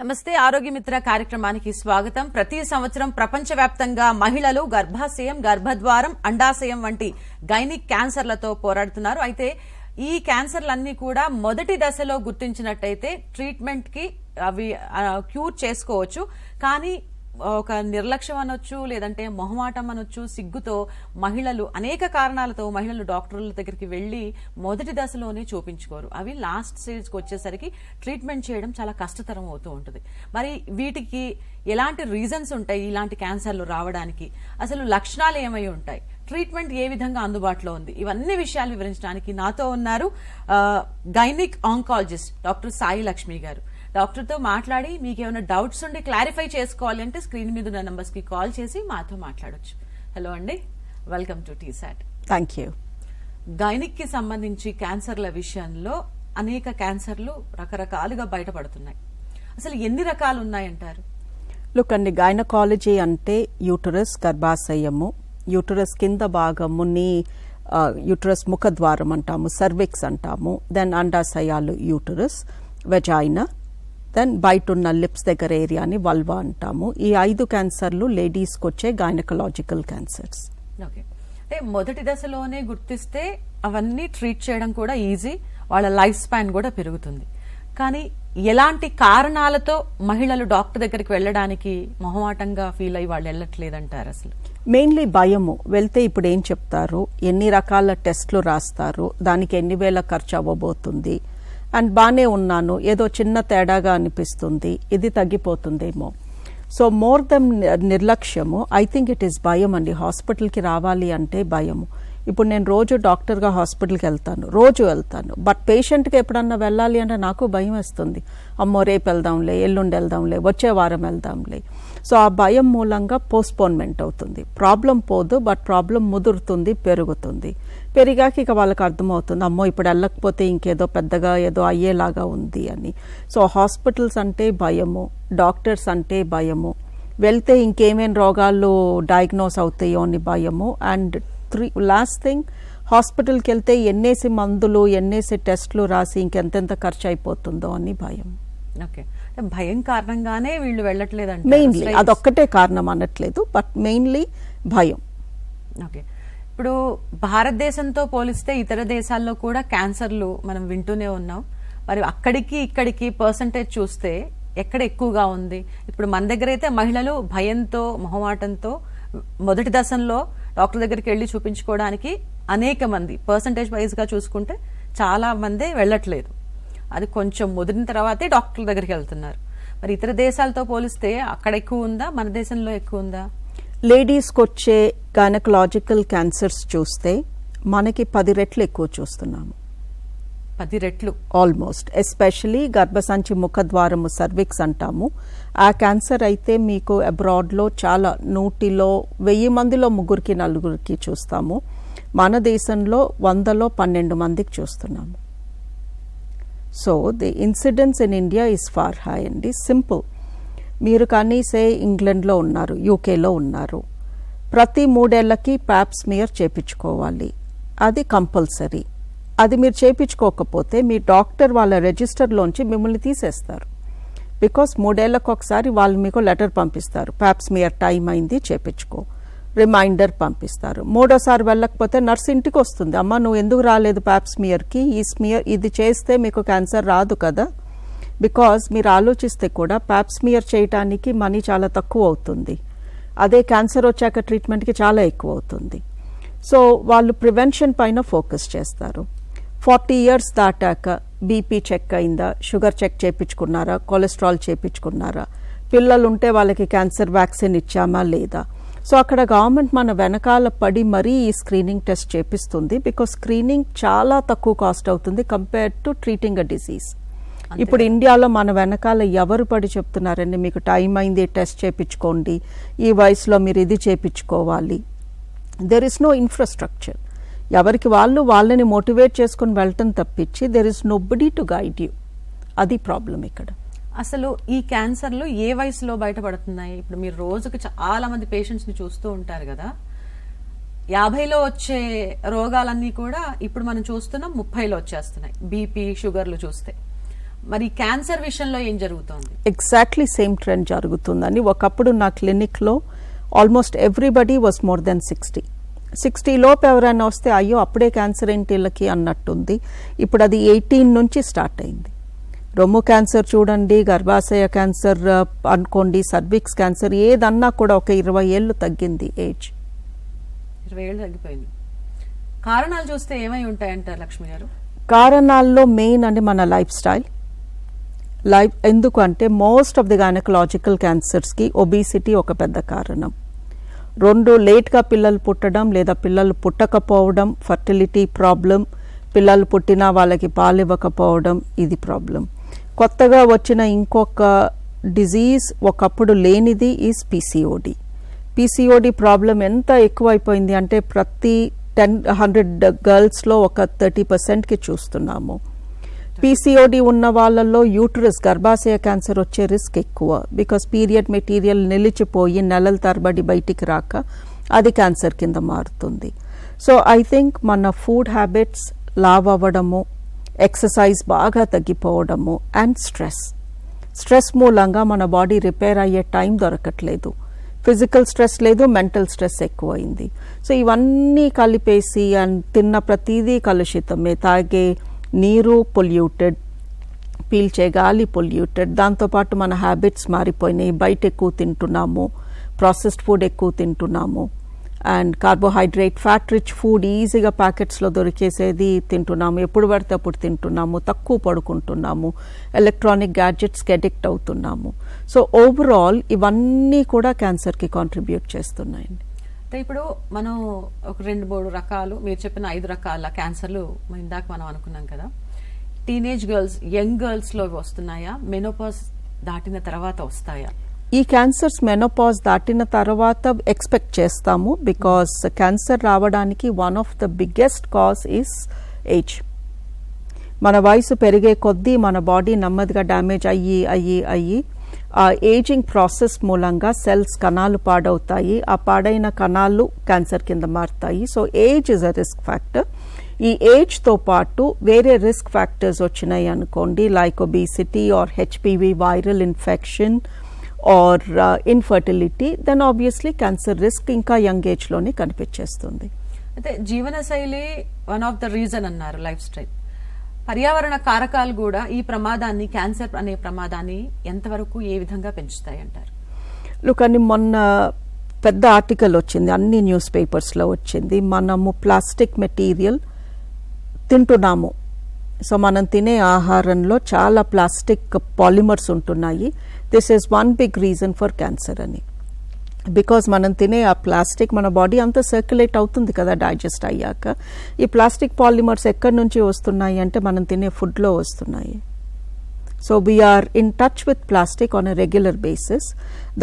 నమస్తే ఆరోగ్య మిత్ర కార్యక్రమానికి స్వాగతం. ప్రతి సంవత్సరం ప్రపంచవ్యాప్తంగా మహిళలు గర్భాశయం, గర్భద్వారం, అండాశయం వంటి గైనిక్ క్యాన్సర్లతో పోరాడుతున్నారు. అయితే ఈ క్యాన్సర్లన్నీ కూడా మొదటి దశలో గుర్తించినట్టయితే ట్రీట్మెంట్ కి అవి క్యూర్ చేసుకోవచ్చు. కానీ ఒక నిర్లక్ష్యం అనొచ్చు, లేదంటే మొహమాటం అనొచ్చు, సిగ్గుతో మహిళలు అనేక కారణాలతో మహిళలు డాక్టర్ల దగ్గరికి వెళ్లి మొదటి దశలోనే చూపించుకోరు. అవి లాస్ట్ స్టేజ్కి వచ్చేసరికి ట్రీట్మెంట్ చేయడం చాలా కష్టతరం అవుతూ ఉంటుంది. మరి వీటికి ఎలాంటి రీజన్స్ ఉంటాయి ఇలాంటి క్యాన్సర్లు రావడానికి? అసలు లక్షణాలు ఏమై ఉంటాయి? ట్రీట్మెంట్ ఏ విధంగా అందుబాటులో ఉంది? ఇవన్నీ విషయాలు వివరించడానికి నాతో ఉన్నారు gynaec oncologist doctor Sai Lakshmi గారు. డాక్టర్ తో మాట్లాడి మీకు ఏమైనా డౌట్స్ ఉండి క్లారిఫై చేసుకోవాలి అంటే స్క్రీన్ మీద ఉన్న నంబర్స్ కి కాల్ చేసి మాతో మాట్లాడొచ్చు. హలో అండి, welcome to T-SAT. Thank you. Gynaec కి సంబంధించి క్యాన్సర్ల విషయంలో అనేక క్యాన్సర్లు రకరకాలుగా బయటపడుతున్నాయి. అసలు ఎన్ని రకాలు ఉన్నాయంటారు? లుక్ అండి, గైనకాలజీ అంటే యూటరస్, గర్భాశయము, యూటరస్ కింద భాగముని యూటరస్ ముఖద్వారం అంటాము, సర్విక్స్ అంటాము, దెన్ అండాశయాలు యూటరస్, వెజైనా, దెన్ బయట ఉన్న లిప్స్ దగ్గర ఏరియాని వల్వా అంటాము. ఈ 5 క్యాన్సర్లు లేడీస్కి వచ్చే గైనకలాజికల్ క్యాన్సర్స్. ఓకే, అంటే మొదటి దశలోనే గుర్తిస్తే అవన్నీ ట్రీట్ చేయడం కూడా ఈజీ, వాళ్ళ లైఫ్ స్పాన్ కూడా పెరుగుతుంది. కానీ ఎలాంటి కారణాలతో మహిళలు డాక్టర్ దగ్గరికి వెళ్ళడానికి మొహమాటంగా ఫీల్ అయ్యి వాళ్ళు వెళ్ళట్లేదంటారు? అసలు మెయిన్లీ భయము. వెళ్తే ఇప్పుడు ఏం చెప్తారు, ఎన్ని రకాల టెస్ట్లు రాస్తారు, దానికి ఎన్ని వేల ఖర్చు అవ్వబోతుంది, అండ్ బానే ఉన్నాను, ఏదో చిన్న తేడాగా అనిపిస్తుంది, ఇది తగ్గిపోతుందేమో. సో మోర్ దెన్ నిర్లక్ష్యము, ఐ థింక్ ఇట్ ఈస్ భయం అండి. హాస్పిటల్కి రావాలి అంటే భయము. ఇప్పుడు నేను రోజు డాక్టర్గా హాస్పిటల్కి రోజు వెళ్తాను, బట్ పేషెంట్కి ఎప్పుడన్నా వెళ్ళాలి అంటే నాకు భయం వేస్తుంది. అమ్మో రేపు వెళ్దాంలే, ఎల్లుండి వెళ్దాంలే, వచ్చే వారం వెళ్దాంలే. సో ఆ భయం మూలంగా పోస్ట్పోన్మెంట్ అవుతుంది. ప్రాబ్లం పోదు, బట్ ప్రాబ్లం ముదురుతుంది, పెరుగుతుంది. పెరిగాక ఇక వాళ్ళకి అర్థమవుతుంది, అమ్మో ఇప్పుడు వెళ్ళకపోతే ఇంకేదో పెద్దగా ఏదో అయ్యేలాగా ఉంది అని. సో హాస్పిటల్స్ అంటే భయము, డాక్టర్స్ అంటే భయము, వెళ్తే ఇంకేమేం రోగాలు డయాగ్నోస్ అవుతాయో అని భయము. అండ్ లాస్ట్ థింగ్, హాస్పిటల్కి వెళ్తే ఎన్నేసి మందులు, ఎన్నేసి టెస్ట్లు రాసి ఇంకెంతెంత ఖర్చు అయిపోతుందో అని భయం. ఓకే, భయం కారణంగానే వీళ్ళు వెళ్ళట్లేదంట. మెయిన్లీ అదొక్కటే కారణం అనట్లేదు, బట్ మెయిన్లీ భయం. ఓకే, ఇప్పుడు భారతదేశంతో పోలిస్తే ఇతర దేశాల్లో కూడా క్యాన్సర్లు మనం వింటూనే ఉన్నాం. మరి అక్కడికి ఇక్కడికి పర్సంటేజ్ చూస్తే ఎక్కడ ఎక్కువగా ఉంది? ఇప్పుడు మన దగ్గర అయితే మహిళలు భయంతో, మొహమాటంతో మొదటి దశలో డాక్టర్ దగ్గరికి వెళ్లి చూపించుకోవడానికి అనేక మంది, పర్సంటేజ్ వైజ్ గా చూసుకుంటే చాలా మంది వెళ్ళట్లేదు. అది కొంచెం ముదిరిన తర్వాతే డాక్టర్ల దగ్గరికి వెళ్తున్నారు. మరి ఇతర దేశాలతో పోలిస్తే అక్కడ ఎక్కువ ఉందా, మన దేశంలో ఎక్కువ ఉందా? లేడీస్కి వచ్చే గైనకలాజికల్ క్యాన్సర్స్ చూస్తే మనకి 10 రెట్లు ఎక్కువ చూస్తున్నాము. 10 రెట్లు ఆల్మోస్ట్. ఎస్పెషలీ గర్భసంచి ముఖద్వారము, సర్విక్స్ అంటాము. ఆ క్యాన్సర్ అయితే మీకు అబ్రాడ్లో చాలా 100లో 1000 మందిలో 3 4 చూస్తాము. మన దేశంలో 100లో 12 మందికి చూస్తున్నాము. So the incidence in India is far high అండి. సింపుల్, మీరు కానీ సే ఇంగ్లాండ్లో ఉన్నారు, యూకేలో ఉన్నారు, ప్రతి 3 ఏళ్లకి ప్యాప్ స్మియర్ చేపించుకోవాలి. అది కంపల్సరీ. అది మీరు చేయించుకోకపోతే మీ డాక్టర్ వాళ్ళ రిజిస్టర్లోంచి మిమ్మల్ని తీసేస్తారు. బికాస్ 3 ఏళ్లకు ఒకసారి వాళ్ళు మీకు లెటర్ పంపిస్తారు, ప్యాప్ స్మియర్ టైం అయింది చేయించుకో, రిమైండర్ పంపిస్తారు. 3ఓసారి వెళ్ళకపోతే నర్స్ ఇంటికి వస్తుంది, అమ్మ నువ్వు ఎందుకు రాలేదు ప్యాప్ స్మియర్కి, ఈ స్మియర్ ఇది చేస్తే మీకు క్యాన్సర్ రాదు కదా. బికాజ్ మీరు ఆలోచిస్తే కూడా ప్యాప్ స్మియర్ చేయటానికి మనీ చాలా తక్కువ అవుతుంది, అదే క్యాన్సర్ వచ్చాక ట్రీట్మెంట్కి చాలా ఎక్కువ అవుతుంది. సో వాళ్ళు ప్రివెన్షన్ పైన ఫోకస్ చేస్తారు. 40 ఇయర్స్ దాటాక బీపీ చెక్ అయిందా, షుగర్ చెక్ చేయించుకున్నారా, కొలెస్ట్రాల్ చేయించుకున్నారా, పిల్లలు ఉంటే వాళ్ళకి క్యాన్సర్ వ్యాక్సిన్ ఇచ్చామా లేదా. సో అక్కడ గవర్నమెంట్ మన వెనకాల పడి మరీ ఈ స్క్రీనింగ్ టెస్ట్ చేపిస్తుంది. బికాస్ స్క్రీనింగ్ చాలా తక్కువ కాస్ట్ అవుతుంది compared to treating a disease. ఇప్పుడు ఇండియాలో మన వెనకాల ఎవరు పడి చెప్తున్నారండి, మీకు టైం అయింది టెస్ట్ చేయించుకోండి, ఈ వయసులో మీరు ఇది చేయించుకోవాలి. There is no infrastructure. ఎవరికి వాళ్ళు వాళ్ళని మోటివేట్ చేసుకుని వెళ్ళటం తప్పించి there is nobody to guide you. అది ప్రాబ్లం ఇక్కడ. అసలు ఈ క్యాన్సర్లు ఏ వయసులో బయటపడుతున్నాయి? ఇప్పుడు మీరు రోజుకి చాలా మంది పేషెంట్స్ ని చూస్తూ ఉంటారు కదా, 50లో వచ్చే రోగాలన్నీ కూడా ఇప్పుడు మనం చూస్తున్నాం 30లో వచ్చేస్తున్నాయి. బీపీ, షుగర్లు చూస్తే మరి క్యాన్సర్ విషయంలో ఏం జరుగుతోంది? ఎగ్జాక్ట్లీ సేమ్ ట్రెండ్ జరుగుతుందని. ఒకప్పుడు నా క్లినిక్లో almost everybody was more than 60 లోపు ఎవరైనా వస్తే అయ్యో అప్పుడే క్యాన్సర్ ఏంటి వీళ్ళకి అన్నట్టుంది. ఇప్పుడు అది 18 నుంచి స్టార్ట్ అయింది. రొమ్ము క్యాన్సర్ చూడండి, గర్భాశయ క్యాన్సర్ అనుకోండి, సర్విక్స్ క్యాన్సర్ ఏదన్నా కూడా ఒక 20 ఏళ్ళు తగ్గింది ఏజ్. 20 ఏళ్ళు తగ్గిపోయింది. కారణాలు చూస్తే ఏమై ఉంటాయంటారు లక్ష్మి గారు? కారణాల్లో మెయిన్ అంటే మన లైఫ్ స్టైల్. ఎందుకంటే మోస్ట్ ఆఫ్ ది గైనకలాజికల్ క్యాన్సర్స్కి ఒబిసిటీ ఒక పెద్ద కారణం. 2 లేట్గా పిల్లలు పుట్టడం లేదా పిల్లలు పుట్టకపోవడం, ఫర్టిలిటీ ప్రాబ్లం, పిల్లలు పుట్టినా వాళ్ళకి పాలు ఇవ్వకపోవడం, ఇది ప్రాబ్లం. కొత్తగా వచ్చిన ఇంకొక డిజీజ్ ఒకప్పుడు లేనిది ఈజ్ పిసిఓడి. పిసిఓడి ప్రాబ్లం ఎంత ఎక్కువైపోయింది అంటే ప్రతి 100 గర్ల్స్లో ఒక 30%కి చూస్తున్నాము. పిసిఓడి ఉన్న వాళ్ళల్లో యూటరస్ గర్భాశయ క్యాన్సర్ వచ్చే రిస్క్ ఎక్కువ. బికాస్ పీరియడ్ మెటీరియల్ నిలిచిపోయి నెలల తరబడి బయటికి రాక అది క్యాన్సర్ కింద మారుతుంది. సో ఐ థింక్ మన ఫుడ్ హ్యాబిట్స్, లావ్ అవ్వడము, ఎక్సర్సైజ్ బాగా తగ్గిపోవడము అండ్ స్ట్రెస్ మూలంగా మన బాడీ రిపేర్ అయ్యే టైం దొరకట్లేదు. ఫిజికల్ స్ట్రెస్ లేదు, మెంటల్ స్ట్రెస్ ఎక్కువైంది. సో ఇవన్నీ కలిపేసి అండ్ తిన్న ప్రతిదీ కలుషితమే, తాగే నీరు పొల్యూటెడ్, పీల్చే గాలి పొల్యూటెడ్, దాంతోపాటు మన హ్యాబిట్స్ మారిపోయినాయి. బయట ఎక్కువ తింటున్నాము, ప్రాసెస్డ్ ఫుడ్ ఎక్కువ తింటున్నాము, and carbohydrate fat rich food ఈజీగా ప్యాకెట్స్లో దొరికేసేది తింటున్నాము, ఎప్పుడు పడితే అప్పుడు తింటున్నాము, తక్కువ పడుకుంటున్నాము, ఎలక్ట్రానిక్ గ్యాడ్జెట్స్కి అడిక్ట్ అవుతున్నాము. సో ఓవరాల్ ఇవన్నీ కూడా క్యాన్సర్కి కాంట్రిబ్యూట్ చేస్తున్నాయండి. అంటే ఇప్పుడు మనం ఒక 2-3 రకాలు, మీరు చెప్పిన 5 రకాల క్యాన్సర్లు ఇందాక మనం అనుకున్నాం కదా. టీనేజ్ గర్ల్స్, యంగ్ గర్ల్స్లో వస్తున్నాయా? మెనోపాజ్ దాటిన తర్వాత వస్తాయా? ఈ క్యాన్సర్స్ మెనోపాజ్ దాటిన తర్వాత ఎక్స్పెక్ట్ చేస్తాము. బికాస్ క్యాన్సర్ రావడానికి one of the biggest cause is age. మన వయసు పెరిగే కొద్దీ మన బాడీ నెమ్మదిగా డ్యామేజ్ అయ్యి ఆ ఏజింగ్ ప్రాసెస్ మూలంగా సెల్స్, కణాలు పాడవుతాయి. ఆ పాడైన కణాలు క్యాన్సర్ కింద మారుతాయి. So age is a risk factor. ఈ ఏజ్తో పాటు వేరే రిస్క్ ఫ్యాక్టర్స్ వచ్చినాయి అనుకోండి, like obesity or HPV viral infection or infertility, then obviously cancer risk ఇంకా యంగ్ ఏజ్లోనే కనిపించేస్తుంది. అయితే జీవనశైలి వన్ ఆఫ్ ద రీజన్ అన్నారు, లైఫ్ స్టైల్. పర్యావరణ కారకాలు కూడా ఈ ప్రమాదాన్ని, క్యాన్సర్ అనే ప్రమాదాన్ని ఎంతవరకు ఏ విధంగా పెంచుతాయి అంటారు? కానీ మొన్న పెద్ద ఆర్టికల్ వచ్చింది, అన్ని న్యూస్ పేపర్స్లో వచ్చింది. మనము ప్లాస్టిక్ మెటీరియల్ తింటున్నాము. సో మనం తినే ఆహారంలో చాలా ప్లాస్టిక్ పాలిమర్స్ ఉంటున్నాయి. This is one big reason for cancer అని. బికాజ్ మనం తినే ఆ ప్లాస్టిక్ మన బాడీ అంతా సర్క్యులేట్ అవుతుంది కదా డైజెస్ట్ అయ్యాక. ఈ ప్లాస్టిక్ పాలిమర్స్ ఎక్కడి నుంచి వస్తున్నాయి అంటే మనం తినే ఫుడ్లో వస్తున్నాయి. So we are in touch with plastic on a regular basis.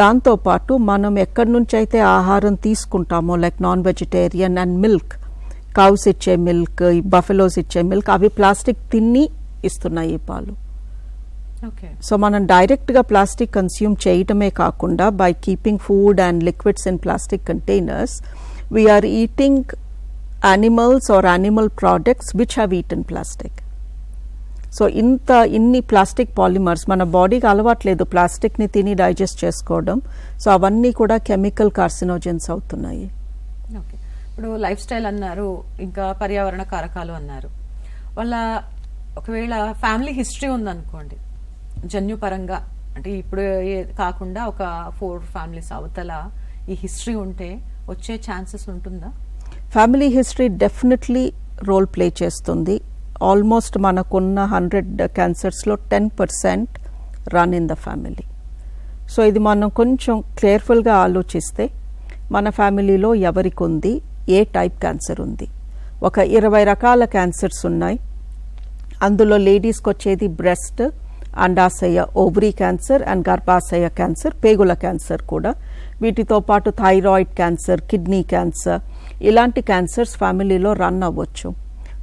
దాంతోపాటు మనం ఎక్కడి నుంచి అయితే ఆహారం తీసుకుంటామో, like non vegetarian and milk, cows ఇచ్చే మిల్క్, బఫెలోస్ ఇచ్చే మిల్క్, అవి ప్లాస్టిక్ తిని ఇస్తున్నాయి ఈ పాలు. సో మనం డైరెక్ట్గా ప్లాస్టిక్ కన్స్యూమ్ చేయటమే కాకుండా by keeping food and liquids in plastic containers, we are eating animals or animal products which have eaten plastic. So ఇన్ని ప్లాస్టిక్ పాలిమర్స్ మన బాడీకి అలవాట్లేదు ప్లాస్టిక్ని తిని డైజెస్ట్ చేసుకోవడం. సో అవన్నీ కూడా కెమికల్ కార్సినోజెన్స్ అవుతున్నాయి. ఇప్పుడు లైఫ్ స్టైల్ అన్నారు, ఇంకా పర్యావరణ కారకాలు అన్నారు. వాళ్ళ ఒకవేళ ఫ్యామిలీ హిస్టరీ ఉందనుకోండి, జన్యుపరంగా, అంటే ఇప్పుడు కాకుండా ఒక 4 ఫ్యామిలీస్ అవతల ఈ హిస్టరీ ఉంటే వచ్చే ఛాన్సెస్ ఉంటుందా? Family history definitely role play చేస్తుంది. ఆల్మోస్ట్ మనకున్న 100 క్యాన్సర్స్లో 10% run in the family. So ఇది మనం కొంచెం కేర్ఫుల్గా ఆలోచిస్తే మన ఫ్యామిలీలో ఎవరికి ఉంది, ఏ టైప్ క్యాన్సర్ ఉంది. ఒక 20 రకాల క్యాన్సర్స్ ఉన్నాయి. అందులో లేడీస్కి వచ్చేది బ్రెస్ట్, అండాశయ, ఓవరీ క్యాన్సర్ అండ్ గర్భాశయ క్యాన్సర్, పేగుల క్యాన్సర్ కూడా. వీటితో పాటు థైరాయిడ్ క్యాన్సర్, కిడ్నీ క్యాన్సర్, ఇలాంటి క్యాన్సర్స్ ఫ్యామిలీలో రన్ అవ్వచ్చు.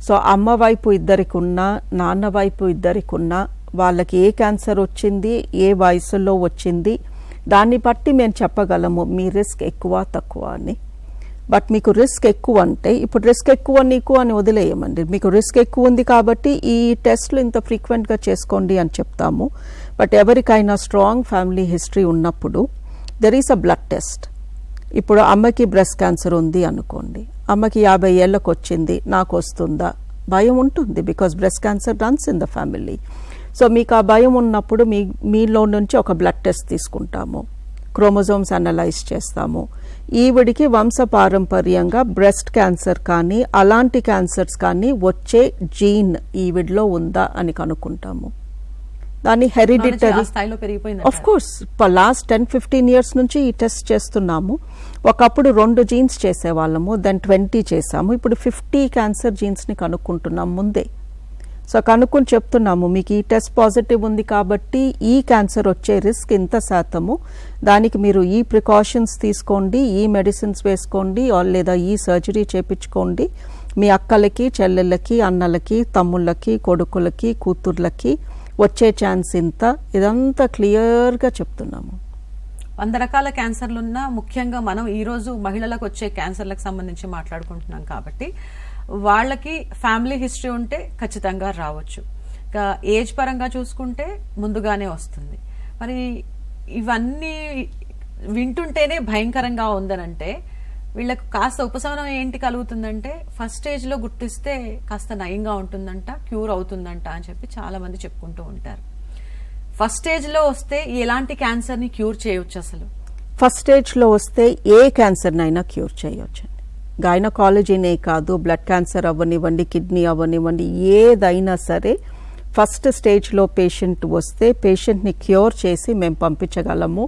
సో అమ్మ వైపు ఇద్దరికి ఉన్నా, నాన్న వైపు ఇద్దరికి ఉన్నా, వాళ్ళకి ఏ క్యాన్సర్ వచ్చింది, ఏ వయసులో వచ్చింది, దాన్ని బట్టి మేము చెప్పగలము మీ రిస్క్ ఎక్కువ తక్కువ అని. బట్ మీకు రిస్క్ ఎక్కువ అంటే ఇప్పుడు రిస్క్ ఎక్కువ నీకు అని వదిలేయమండి. మీకు రిస్క్ ఎక్కువ ఉంది కాబట్టి ఈ టెస్ట్లు ఇంత ఫ్రీక్వెంట్గా చేసుకోండి అని చెప్తాము. బట్ ఎవరికైనా స్ట్రాంగ్ ఫ్యామిలీ హిస్టరీ ఉన్నప్పుడు there is a blood test. ఇప్పుడు అమ్మకి బ్రెస్ట్ క్యాన్సర్ ఉంది అనుకోండి, అమ్మకి 50 ఏళ్ళకు వచ్చింది, నాకు వస్తుందా భయం ఉంటుంది, because breast cancer runs in the family. So మీకు ఆ భయం ఉన్నప్పుడు మీలో నుంచి ఒక బ్లడ్ టెస్ట్ తీసుకుంటాము, క్రోమోజోమ్స్ అనలైజ్ చేస్తాము. ఈవిడికి వంశపారంపర్యంగా బ్రెస్ట్ క్యాన్సర్ కానీ అలాంటి క్యాన్సర్స్ కానీ వచ్చే జీన్ ఈవిడిలో ఉందా అని కనుక్కుంటాము. దాన్ని hereditary of course last 10-15 years నుంచి ఈ టెస్ట్ చేస్తున్నాము. ఒకప్పుడు 2 జీన్స్ చేసేవాళ్ళము, దెన్ 20 చేసాము, ఇప్పుడు 50 క్యాన్సర్ జీన్స్ని కనుక్కుంటున్నాం ముందే. సో కనుక్కొని చెప్తున్నాము మీకు ఈ టెస్ట్ పాజిటివ్ ఉంది కాబట్టి ఈ క్యాన్సర్ వచ్చే రిస్క్ ఇంత శాతము, దానికి మీరు ఈ ప్రికాషన్స్ తీసుకోండి, ఈ మెడిసిన్స్ వేసుకోండి, లేదా ఈ సర్జరీ చేయించుకోండి. మీ అక్కలకి, చెల్లెళ్ళకి, అన్నలకి, తమ్ముళ్ళకి, కొడుకులకి, కూతుర్లకి వచ్చే ఛాన్స్ ఇంత, ఇదంతా క్లియర్గా చెప్తున్నాము. 100 రకాల క్యాన్సర్లున్నా ముఖ్యంగా మనం ఈరోజు మహిళలకు వచ్చే క్యాన్సర్లకు సంబంధించి మాట్లాడుకుంటున్నాం కాబట్టి వాళ్ళకి ఫ్యామిలీ హిస్టరీ ఉంటే ఖచ్చితంగా రావచ్చు. ఇంకా ఏజ్ పరంగా చూసుకుంటే ముందుగానే వస్తుంది. మరి ఇవన్నీ వింటుంటేనే భయంకరంగా ఉందనంటే వీళ్ళకు కాస్త ఉపశమనం ఏంటి కలుగుతుందంటే ఫస్ట్ స్టేజ్లో గుర్తిస్తే కాస్త నయంగా ఉంటుందంట, క్యూర్ అవుతుందంట అని చెప్పి చాలా మంది చెప్పుకుంటూ ఉంటారు. ఫస్ట్ స్టేజ్లో వస్తే ఎలాంటి క్యాన్సర్ని క్యూర్ చేయొచ్చు? అసలు ఫస్ట్ స్టేజ్లో వస్తే ఏ క్యాన్సర్నైనా క్యూర్ చేయొచ్చు. గైనకాలజీనే కాదు, బ్లడ్ క్యాన్సర్ అవ్వనివ్వండి, కిడ్నీ అవ్వనివ్వండి, ఏదైనా సరే ఫస్ట్ స్టేజ్లో పేషెంట్ వస్తే పేషెంట్ని క్యూర్ చేసి మేము పంపించగలము.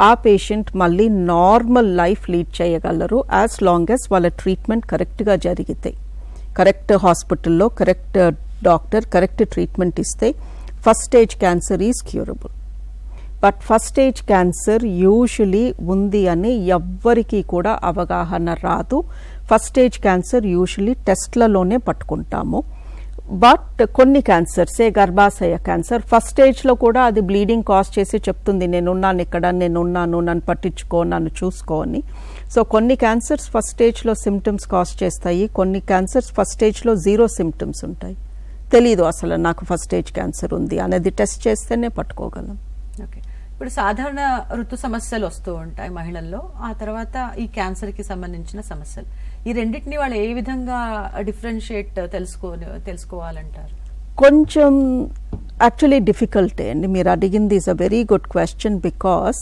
ఆ పేషెంట్ మళ్ళీ నార్మల్ లైఫ్ లీడ్ చేయగలరు యాజ్ లాంగ్ యాజ్ వాళ్ళ ట్రీట్మెంట్ కరెక్ట్గా జరిగితే, కరెక్ట్ హాస్పిటల్లో కరెక్ట్ డాక్టర్ కరెక్ట్ ట్రీట్మెంట్ ఇస్తే first stage cancer is curable. But first stage cancer usually ఉంది అని ఎవ్వరికీ కూడా అవగాహన రాదు. ఫస్ట్ స్టేజ్ క్యాన్సర్ యూజువలీ టెస్ట్లలోనే పట్టుకుంటాము. బట్ కొన్ని క్యాన్సర్సే గర్భాశయ క్యాన్సర్ ఫస్ట్ స్టేజ్లో కూడా అది బ్లీడింగ్ కాజ్ చేసి చెప్తుంది నేనున్నాను ఇక్కడ, నేనున్నాను, నన్ను పట్టించుకో, నన్ను చూసుకో అని. సో కొన్ని క్యాన్సర్స్ ఫస్ట్ స్టేజ్లో సిమ్టమ్స్ కాజ్ చేస్తాయి, కొన్ని క్యాన్సర్స్ ఫస్ట్ స్టేజ్లో 0 సిమ్టమ్స్ ఉంటాయి. తెలీదు అసలు నాకు ఫస్ట్ స్టేజ్ క్యాన్సర్ ఉంది అనేది టెస్ట్ చేస్తేనే పట్టుకోగలం. ఓకే, ఇప్పుడు సాధారణ ఋతు సమస్యలు వస్తూ ఉంటాయి మహిళల్లో, ఆ తర్వాత ఈ క్యాన్సర్కి సంబంధించిన సమస్యలు, ఈ రెండింటిని వాళ్ళు ఏ విధంగా డిఫరెన్షియేట్ తెలుసుకోవాలంటారు? కొంచెం యాక్చువల్లీ డిఫికల్టే అండి. మీరు అడిగింది is a very good question. Because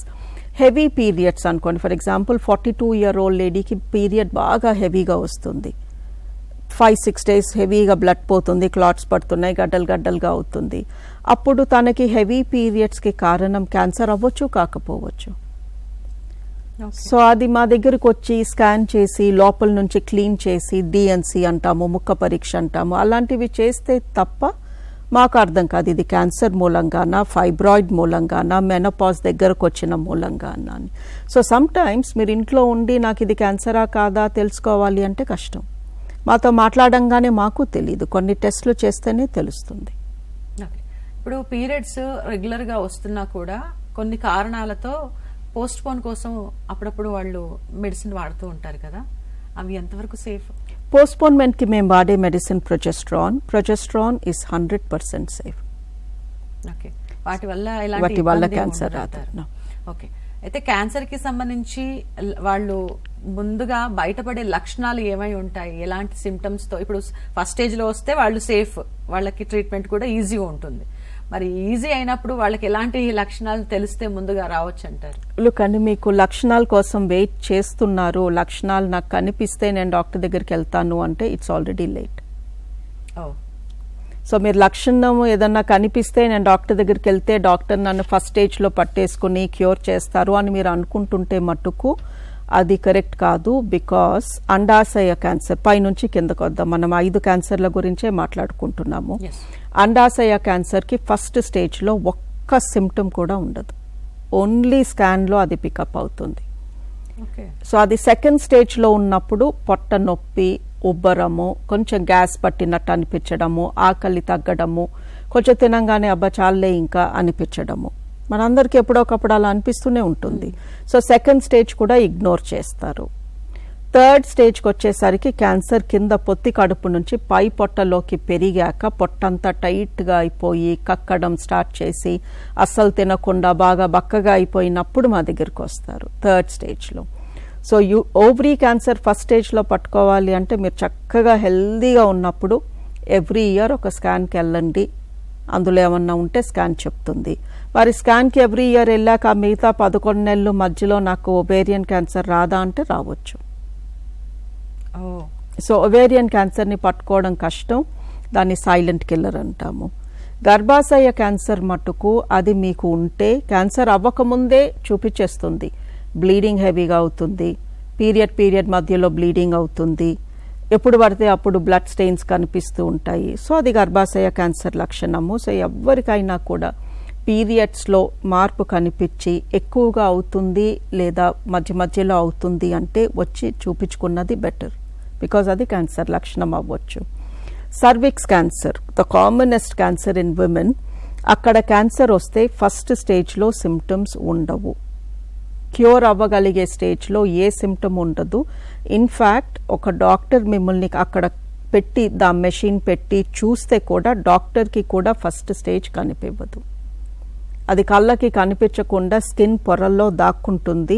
heavy periods అనుకోండి, ఫర్ ఎగ్జాంపుల్ 42-year-old లేడీకి పీరియడ్ బాగా హెవీగా వస్తుంది, 5-6 days హెవీగా బ్లడ్ పోతుంది, క్లాట్స్ పడుతున్నాయి, గడ్డలుగా అవుతుంది. అప్పుడు తనకి హెవీ పీరియడ్స్కి కారణం క్యాన్సర్ అవ్వచ్చు, కాకపోవచ్చు. సో అది మా దగ్గరకు వచ్చి స్కాన్ చేసి లోపల నుంచి క్లీన్ చేసి డిఎన్సి అంటాము, ముక్క పరీక్ష అంటాము, అలాంటివి చేస్తే తప్ప మాకు అర్థం కాదు ఇది క్యాన్సర్ మూలంగానా, ఫైబ్రాయిడ్ మూలంగానా, మెనోపాజ్ దగ్గరకు వచ్చిన మూలంగానా అని. సో సమ్ టైమ్స్ మీరు ఇంట్లో ఉండి నాకు ఇది క్యాన్సరా కాదా తెలుసుకోవాలి అంటే కష్టం. మాతో మాట్లాడంగానే మాకు తెలియదు, కొన్ని టెస్టులు చేస్తేనే తెలుస్తుంది. ఇప్పుడు పీరియడ్స్ రెగ్యులర్గా వస్తున్నా కూడా కొన్ని కారణాలతో పోస్ట్ పోన్ కోసం అప్పుడప్పుడు వాళ్ళు మెడిసిన్ వాడుతూ ఉంటారు కదా, అవి ఎంతవరకు సేఫ్? పోస్ట్పోన్మెంట్కి మేము వాడే medicine progesterone is 100% safe. Okay, వాటి వల్ల క్యాన్సర్ రాదు. ఓకే, అయితే క్యాన్సర్కి సంబంధించి వాళ్ళు ముందుగా బయటపడే లక్షణాలు ఏమై ఉంటాయి, ఎలాంటి సిమ్టమ్స్తో? ఇప్పుడు ఫస్ట్ స్టేజ్లో వస్తే వాళ్ళు సేఫ్, వాళ్ళకి ట్రీట్మెంట్ కూడా ఈజీ ఉంటుంది. మరి ఈజీ అయినప్పుడు వాళ్ళకి ఎలాంటి లక్షణాలు తెలిస్తే ముందుగా రావచ్చు అంటారు? లుక్ అండి, మీకు లక్షణాల కోసం వెయిట్ చేస్తున్నారు, లక్షణాలు నాకు కనిపిస్తే నేను డాక్టర్ దగ్గరికి వెళ్తాను అంటే ఇట్స్ ఆల్రెడీ లేట్. సో మీరు లక్షణం ఏదన్నా కనిపిస్తే నేను డాక్టర్ దగ్గరికి వెళ్తే డాక్టర్ నన్ను ఫస్ట్ స్టేజ్లో పట్టేసుకుని క్యూర్ చేస్తారు అని మీరు అనుకుంటుంటే మట్టుకు అది కరెక్ట్ కాదు. బికాస్ అండాశయ క్యాన్సర్, పైనుంచి కిందకు వద్దాం, మనం 5 క్యాన్సర్ల గురించే మాట్లాడుకుంటున్నాము. అండాశయ క్యాన్సర్కి ఫస్ట్ స్టేజ్లో ఒక్క సిమ్టమ్ కూడా ఉండదు, ఓన్లీ స్కాన్లో అది పికప్ అవుతుంది. సో అది సెకండ్ స్టేజ్లో ఉన్నప్పుడు పొట్ట నొప్పి, ఉబ్బరము, కొంచెం గ్యాస్ పట్టినట్టు అనిపించడము, ఆకలి తగ్గడము, కొంచెం తినంగానే అబ్బా చాలే ఇంకా అనిపించడము, మనందరికీ ఎప్పుడొకప్పుడు అలా అనిపిస్తూనే ఉంటుంది. సో సెకండ్ స్టేజ్ కూడా ఇగ్నోర్ చేస్తారు. థర్డ్ స్టేజ్కి వచ్చేసరికి క్యాన్సర్ కింద పొత్తి కడుపు నుంచి పై పొట్టలోకి పెరిగాక పొట్టంతా టైట్గా అయిపోయి కక్కడం స్టార్ట్ చేసి అస్సలు తినకుండా బాగా బక్కగా అయిపోయినప్పుడు మా దగ్గరికి వస్తారు థర్డ్ స్టేజ్లో. సో ఓవరీ క్యాన్సర్ ఫస్ట్ స్టేజ్లో పట్టుకోవాలి అంటే మీరు చక్కగా హెల్దీగా ఉన్నప్పుడు ఎవ్రీ ఇయర్ ఒక స్కాన్కి వెళ్ళండి. అందులో ఏమన్నా ఉంటే స్కాన్ చెప్తుంది. వారి స్కాన్కి ఎవ్రీ ఇయర్ వెళ్ళాక మిగతా 11 నెలలు మధ్యలో నాకు ఒవేరియన్ క్యాన్సర్ రాదా అంటే రావచ్చు. సో ఒవేరియన్ క్యాన్సర్ని పట్టుకోవడం కష్టం, దాన్ని సైలెంట్ కిల్లర్ అంటాము. గర్భాశయ క్యాన్సర్ మట్టుకు అది మీకు ఉంటే క్యాన్సర్ అవ్వకముందే చూపించేస్తుంది. బ్లీడింగ్ హెవీగా అవుతుంది, పీరియడ్ మధ్యలో బ్లీడింగ్ అవుతుంది, ఎప్పుడు పడితే అప్పుడు బ్లడ్ స్టెయిన్స్ కనిపిస్తూ ఉంటాయి. సో అది గర్భాశయ క్యాన్సర్ లక్షణము. సో ఎవరికైనా కూడా పీరియడ్స్లో మార్పు కనిపించి ఎక్కువగా అవుతుంది లేదా మధ్యలో అవుతుంది అంటే వచ్చి చూపించుకున్నది బెటర్, బికాజ్ అది క్యాన్సర్ లక్షణం అవ్వచ్చు. Cervix cancer, the commonest cancer in women. అక్కడ క్యాన్సర్ వస్తే ఫస్ట్ స్టేజ్లో సిమ్టమ్స్ ఉండవు, క్యూర్ అవ్వగలిగే స్టేజ్లో ఏ సిమ్టమ్ ఉండదు. ఇన్ఫ్యాక్ట్ ఒక డాక్టర్ మిమ్మల్ని అక్కడ పెట్టి మెషిన్ పెట్టి చూస్తే కూడా డాక్టర్కి కూడా ఫస్ట్ స్టేజ్ కనిపించదు. అది కళ్ళకి కనిపించకుండా స్కిన్ పొరల్లో దాక్కుంటుంది.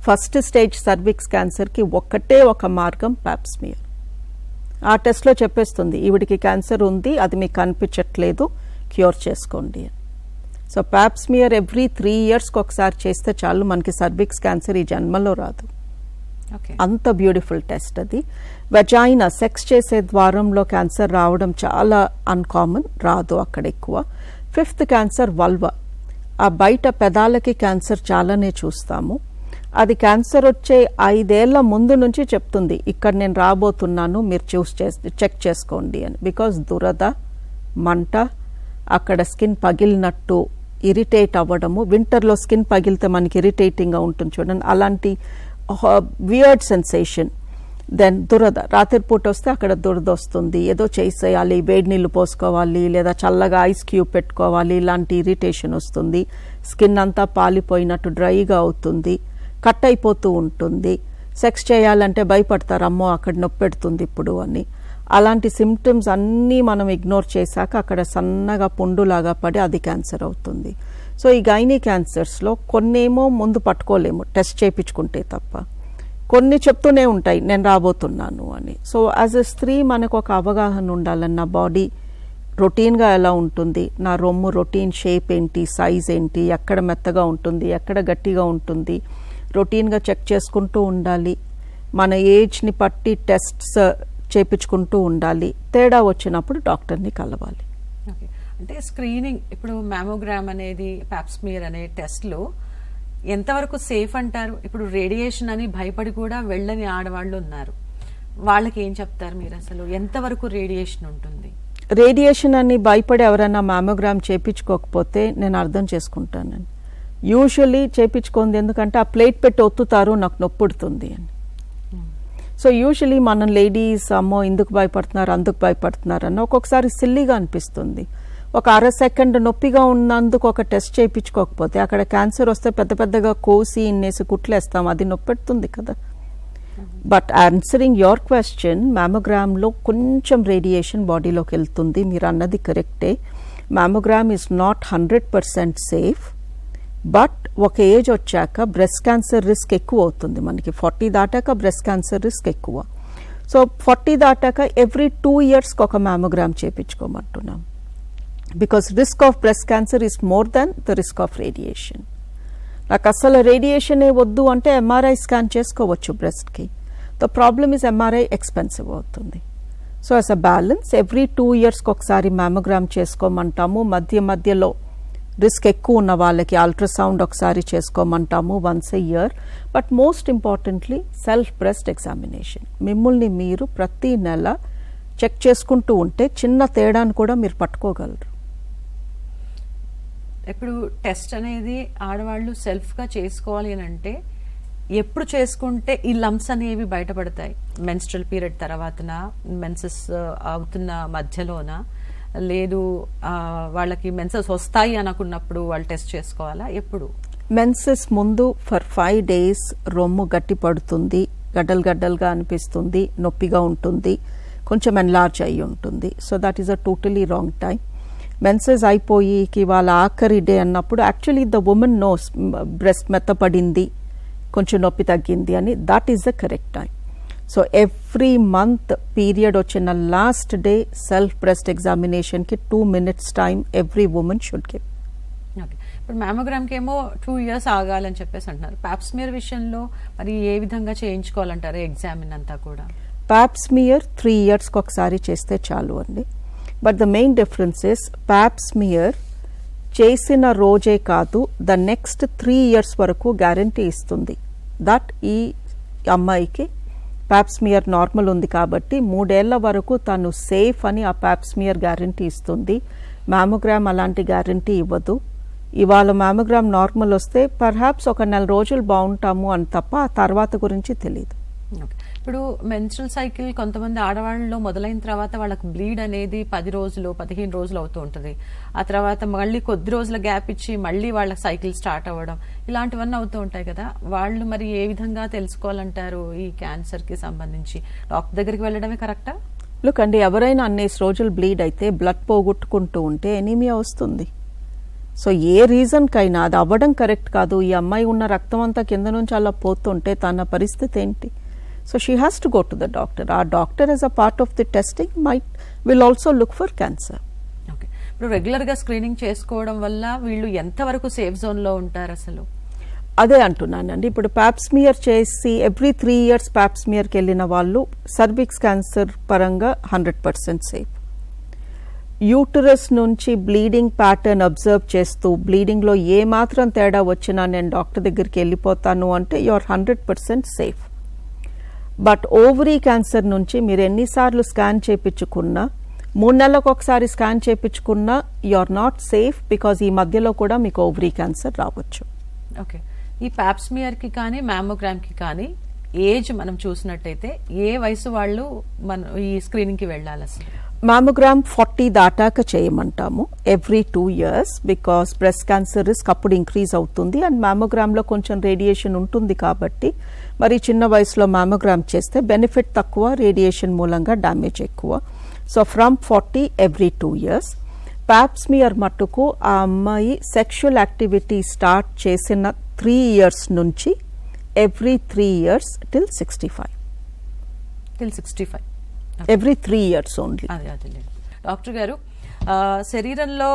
ఫస్ట్ స్టేజ్ సర్విక్స్ క్యాన్సర్కి ఒక్కటే ఒక మార్గం ప్యాప్స్మియర్. ఆ టెస్ట్లో చెప్పేస్తుంది ఈవిడికి క్యాన్సర్ ఉంది, అది మీకు కనిపించట్లేదు, క్యూర్ చేసుకోండి అని. సో ప్యాప్స్మియర్ ఎవ్రీ 3 yearsకి ఒకసారి చేస్తే చాలు, మనకి సర్విక్స్ క్యాన్సర్ ఈ జన్మలో రాదు. అంత బ్యూటిఫుల్ టెస్ట్ అది. వెజైనా, సెక్స్ చేసే ద్వారంలో క్యాన్సర్ రావడం చాలా అన్కామన్, రాదు అక్కడ ఎక్కువ. 5th క్యాన్సర్ వల్వ, ఆ బయట పెదాలకి క్యాన్సర్ చాలానే చూస్తాము. అది క్యాన్సర్ వచ్చే 5 ఏళ్ల ముందు నుంచి చెప్తుంది ఇక్కడ నేను రాబోతున్నాను, మీరు చెక్ చేసుకోండి అని. బికాజ్ దురద, మంట, అక్కడ స్కిన్ పగిలినట్టు ఇరిటేట్ అవ్వడము. వింటర్లో స్కిన్ పగిలితే మనకి ఇరిటేటింగ్గా ఉంటుంది చూడండి, అలాంటి వియర్డ్ సెన్సేషన్. దెన్ దురద, రాత్రిపూట వస్తే అక్కడ దురద వస్తుంది, ఏదో చేసేయాలి, వేడి నీళ్ళు పోసుకోవాలి లేదా చల్లగా ఐస్ క్యూబ్ పెట్టుకోవాలి, ఇలాంటి ఇరిటేషన్ వస్తుంది. స్కిన్ అంతా పాలిపోయినట్టు డ్రైగా అవుతుంది, కట్ అయిపోతూ ఉంటుంది. సెక్స్ చేయాలంటే భయపడతారు, అమ్మో అక్కడ నొప్పి పెడుతుంది ఇప్పుడు అని. అలాంటి సిమ్టమ్స్ అన్నీ మనం ఇగ్నోర్ చేశాక అక్కడ సన్నగా పుండులాగా పడి అది క్యాన్సర్ అవుతుంది. సో ఈ గైనీ క్యాన్సర్స్లో కొన్నేమో ముందు పట్టుకోలేము టెస్ట్ చేయించుకుంటే తప్ప, కొన్ని చెప్తూనే ఉంటాయి నేను రాబోతున్నాను అని. సో యాజ్ ఎ స్త్రీ మనకు ఒక అవగాహన ఉండాలన్న బాడీ రొటీన్గా ఎలా ఉంటుంది, నా రొమ్ము రొటీన్ షేప్ ఏంటి, సైజ్ ఏంటి, ఎక్కడ మెత్తగా ఉంటుంది, ఎక్కడ గట్టిగా ఉంటుంది, రొటీన్గా చెక్ చేసుకుంటూ ఉండాలి. మన ఏజ్ని బట్టి టెస్ట్స్ చేయించుకుంటూ ఉండాలి. తేడా వచ్చినప్పుడు డాక్టర్ని కలవాలి. అంటే స్క్రీనింగ్, ఇప్పుడు మ్యామోగ్రామ్ అనేది, ప్యాప్స్మియర్ అనే టెస్ట్లు ఎంతవరకు సేఫ్ అంటారు? ఇప్పుడు రేడియేషన్ అని భయపడి కూడా వెళ్ళని ఆడవాళ్ళు ఉన్నారు, వాళ్ళకి ఏం చెప్తారు మీరు? అసలు ఎంతవరకు రేడియేషన్ ఉంటుంది? రేడియేషన్ అని భయపడి ఎవరైనా మ్యామోగ్రామ్ చేయించుకోకపోతే నేను అర్థం చేసుకుంటానండి. యూజువల్లీ చేయించుకుంది ఎందుకంటే ఆ ప్లేట్ పెట్టి ఒత్తుతారు, నాకు నొప్పి పుడుతుంది అని. సో యూజువలీ మనం లేడీస్ అమ్మో ఎందుకు భయపడుతున్నారు అందుకు భయపడుతున్నారు అని ఒక్కొక్కసారి సిల్లీగా అనిపిస్తుంది. ఒక అర సెకండ్ నొప్పిగా ఉన్నందుకు ఒక టెస్ట్ చేయించుకోకపోతే అక్కడ క్యాన్సర్ వస్తే పెద్దగా కోసి ఇన్నేసి కుట్లేస్తాం, అది నొప్పి పెడుతుంది కదా. బట్ ఆన్సరింగ్ యువర్ క్వశ్చన్, మ్యామోగ్రామ్లో కొంచెం రేడియేషన్ బాడీలోకి వెళ్తుంది, మీరు అన్నది కరెక్టే. Mammogram is not 100% safe. But ఒక ఏజ్ వచ్చాక బ్రెస్ట్ క్యాన్సర్ రిస్క్ ఎక్కువ అవుతుంది మనకి. 40 దాటాక బ్రెస్ట్ క్యాన్సర్ రిస్క్ ఎక్కువ. సో 40 దాటాక ఎవ్రీ 2 yearsకి ఒక మ్యామోగ్రామ్ చేయించుకోమంటున్నాం. Because risk of breast cancer is more than the risk of radiation. నాకు అసలు రేడియేషనే వద్దు అంటే ఎంఆర్ఐ స్కాన్ చేసుకోవచ్చు బ్రెస్ట్కి. The problem is MRI expensive అవుతుంది. So as a balance every 2 yearsకి ఒకసారి మ్యామోగ్రామ్ చేసుకోమంటాము. మధ్యలో రిస్క్ ఎక్కువ ఉన్న వాళ్ళకి అల్ట్రాసౌండ్ ఒకసారి చేసుకోమంటాము once a year. But most importantly self breast examination. మిమ్మల్ని మీరు ప్రతి నెల చెక్ చేసుకుంటూ ఉంటే చిన్న తేడాను కూడా మీరు పట్టుకోగలరు. ఇప్పుడు టెస్ట్ అనేది ఆడవాళ్ళు సెల్ఫ్గా చేసుకోవాలి అని అంటే ఎప్పుడు చేసుకుంటే ఈ లంప్స్ అనేవి బయటపడతాయి? మెన్స్ట్రల్ పీరియడ్ తర్వాతనా, మెన్సెస్ అవుతున్న మధ్యలోనా, లేదు వాళ్ళకి మెన్సెస్ వస్తాయి అనుకున్నప్పుడు వాళ్ళు టెస్ట్ చేసుకోవాలా? ఎప్పుడు? మెన్సెస్ ముందు ఫర్ 5 days రొమ్ము గట్టి పడుతుంది, గడ్డలుగా అనిపిస్తుంది, నొప్పిగా ఉంటుంది, కొంచెం ఎన్లార్జ్ అయ్యి ఉంటుంది. So that is a totally wrong time. Menses అయిపోయి వాళ్ళ ఆఖరి డే అన్నప్పుడు actually the woman knows breast మెత్తపడింది, కొంచెం నొప్పి తగ్గింది అని. That is the correct time. So every month period వచ్చిన లాస్ట్ డే సెల్ఫ్ బ్రెస్ట్ ఎగ్జామినేషన్కి 2 minutes time every woman should give. Okay, ఇప్పుడు మ్యామోగ్రామ్కి ఏమో 2 years ఆగాలని చెప్పేసి అంటున్నారు. ప్యాప్స్మియర్ విషయంలో మరి ఏ విధంగా చేయించుకోవాలంటారు ఎగ్జామిన్ అంతా కూడా? ప్యాప్స్మియర్ 3 yearsకి ఒకసారి చేస్తే చాలు అండి. But the main difference is Pap smear చేసిన రోజే కాదు, ద నెక్స్ట్ 3 years వరకు గ్యారంటీ ఇస్తుంది. దట్ ఈ అమ్మాయికి ప్యాప్స్మియర్ నార్మల్ ఉంది కాబట్టి 3 ఏళ్ల వరకు తను సేఫ్ అని ఆ ప్యాప్స్మియర్ గ్యారంటీ ఇస్తుంది. మ్యామోగ్రామ్ అలాంటి గ్యారంటీ ఇవ్వదు. ఇవాళ మ్యామోగ్రామ్ నార్మల్ వస్తే పర్హాప్స్ ఒక 4 రోజులు బాగుంటాము అని తప్ప ఆ తర్వాత గురించి తెలియదు. ఇప్పుడు మెన్స్ట్రల్ సైకిల్ కొంతమంది ఆడవాళ్ళలో మొదలైన తర్వాత వాళ్ళకి బ్లీడ్ అనేది 10 రోజులు 15 రోజులు అవుతూ ఉంటుంది. ఆ తర్వాత మళ్ళీ కొద్ది రోజుల గ్యాప్ ఇచ్చి మళ్ళీ వాళ్ళకి సైకిల్ స్టార్ట్ అవ్వడం, ఇలాంటివన్నీ అవుతూ ఉంటాయి కదా. వాళ్ళు మరి ఏ విధంగా తెలుసుకోవాలంటారు ఈ క్యాన్సర్ కి సంబంధించి? డాక్టర్ దగ్గరికి వెళ్ళడమే కరెక్టా? లుక్ అండి, ఎవరైనా అన్నేసి రోజులు బ్లీడ్ అయితే బ్లడ్ పోగొట్టుకుంటూ ఉంటే ఎనీమియా వస్తుంది. సో ఏ రీజన్కైనా అది అవ్వడం కరెక్ట్ కాదు. ఈ అమ్మాయి ఉన్న రక్తం అంతా కింద నుంచి అలా పోతుంటే తన పరిస్థితి ఏంటి? So she has to go to the doctor. Our doctor, as a part of the testing, will also look for cancer. Okay. ఇప్పుడు రెగ్యులర్ గా స్క్రీనింగ్ చేసుకోవడం వల్ల వీళ్ళు ఎంత వరకు సేఫ్ జోన్ లో ఉంటారు అసలు? అదే అంటున్నానండి. ఇప్పుడు ప్యాప్స్మియర్ చేసి ఎవ్రీ 3 years ప్యాప్స్మియర్కి వెళ్ళిన వాళ్ళు సర్విక్స్ క్యాన్సర్ పరంగా 100% సేఫ్. యూటరస్ నుంచి బ్లీడింగ్ ప్యాటర్న్ అబ్జర్వ్ చేస్తూ బ్లీడింగ్లో ఏ మాత్రం తేడా వచ్చినా నేను డాక్టర్ దగ్గరికి వెళ్ళిపోతాను అంటే you are 100% safe. But ovary cancer నుంచి మీరు ఎన్నిసార్లు స్కాన్ చేయించుకున్నా, 3 నెలలకు ఒకసారి స్కాన్ చేయించుకున్నా you are not safe, because ఈ మధ్యలో కూడా మీకు ఓవరీ క్యాన్సర్ రావచ్చు. ఓకే, ఈ ప్యాప్స్మియర్ కి కానీ మ్యామోగ్రామ్ కి కానీ ఏజ్ మనం చూసినట్టయితే ఏ వయసు వాళ్ళు ఈ స్క్రీనింగ్ కి వెళ్ళాలి అసలు? మ్యామోగ్రామ్ 40 దాటాక చేయమంటాము every 2 years, because breast cancer risk అప్పుడు ఇంక్రీజ్ అవుతుంది. అండ్ మ్యామోగ్రామ్లో కొంచెం రేడియేషన్ ఉంటుంది కాబట్టి మరి చిన్న వయసులో మ్యామోగ్రామ్ చేస్తే బెనిఫిట్ తక్కువ, రేడియేషన్ మూలంగా డ్యామేజ్ ఎక్కువ. So from 40 every 2 years. Pap smear మట్టుకు ఆ అమ్మాయి సెక్షువల్ యాక్టివిటీ స్టార్ట్ చేసిన 3 years నుంచి every 3 years till 65. Every 3 years only. Doctor గారు, శరీరంలో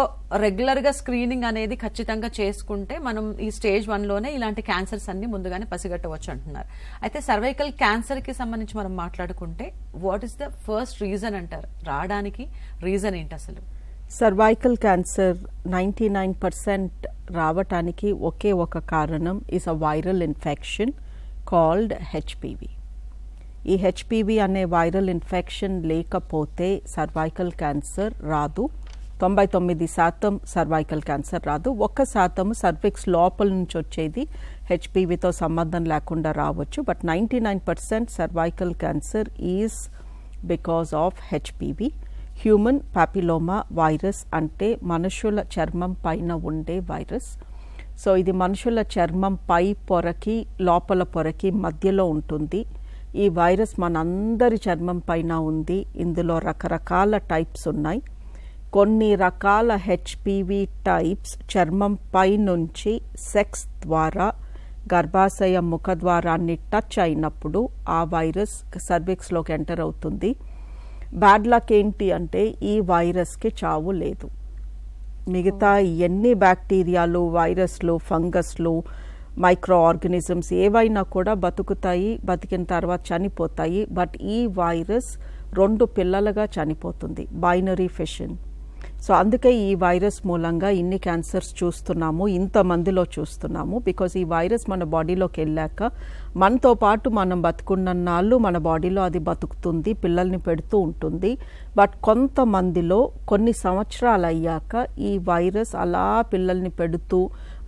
రెగ్యులర్ గా స్క్రీనింగ్ అనేది ఖచ్చితంగా చేసుకుంటే మనం ఈ స్టేజ్ 1లోనే ఇలాంటి క్యాన్సర్స్ అన్ని ముందుగానే పసిగట్టవచ్చు అంటున్నారు. అయితే సర్వైకల్ క్యాన్సర్ కి సంబంధించి మనం మాట్లాడుకుంటే what is the first reason అంటారు? రావడానికి రీజన్ ఏంటి అసలు? సర్వైకల్ క్యాన్సర్ 99% రావటానికి ఒకే ఒక కారణం is a viral infection called HPV. ఈ హెచ్పివి అనే వైరల్ ఇన్ఫెక్షన్ లేకపోతే సర్వైకల్ క్యాన్సర్ రాదు. 99% సర్వైకల్ క్యాన్సర్ రాదు. 1% సర్విక్స్ లోపల నుంచి వచ్చేది హెచ్పివితో సంబంధం లేకుండా రావచ్చు. But 99% cervical cancer is because of HPV. Human papilloma virus అంటే మనుషుల చర్మం పైన ఉండే వైరస్. సో ఇది మనుషుల చర్మం పై పొరకి లోపల పొరకి మధ్యలో ఉంటుంది. ఈ వైరస్ మనందరి చర్మం పైన ఉంది. ఇందులో రకరకాల టైప్స్ ఉన్నాయి. కొన్ని రకాల హెచ్పివి టైప్స్ చర్మం పై నుంచి సెక్స్ ద్వారా గర్భాశయ ముఖద్వారాన్ని టచ్ అయినప్పుడు ఆ వైరస్ సర్విక్స్లోకి ఎంటర్ అవుతుంది. బ్యాడ్ లక్ ఏంటి అంటే ఈ వైరస్కి చావు లేదు. మిగతా ఎన్ని బ్యాక్టీరియాలు, వైరస్లు, ఫంగస్లు, మైక్రో ఆర్గానిజమ్స్ ఏవైనా కూడా బతుకుతాయి, బతికిన తర్వాత చనిపోతాయి. బట్ ఈ వైరస్ 2 పిల్లలుగా చనిపోతుంది, బైనరీ ఫిషన్. సో అందుకే ఈ వైరస్ మూలంగా ఇన్ని క్యాన్సర్స్ చూస్తున్నాము, ఇంతమందిలో చూస్తున్నాము. బికాజ్ ఈ వైరస్ మన బాడీలోకి వెళ్ళాక మనతో పాటు మనం బతుకున్నన్నాళ్ళు మన బాడీలో అది బతుకుతుంది, పిల్లల్ని పెడుతూ ఉంటుంది. బట్ కొంతమందిలో కొన్ని సంవత్సరాలు అయ్యాక ఈ వైరస్ అలా పిల్లల్ని పెడుతూ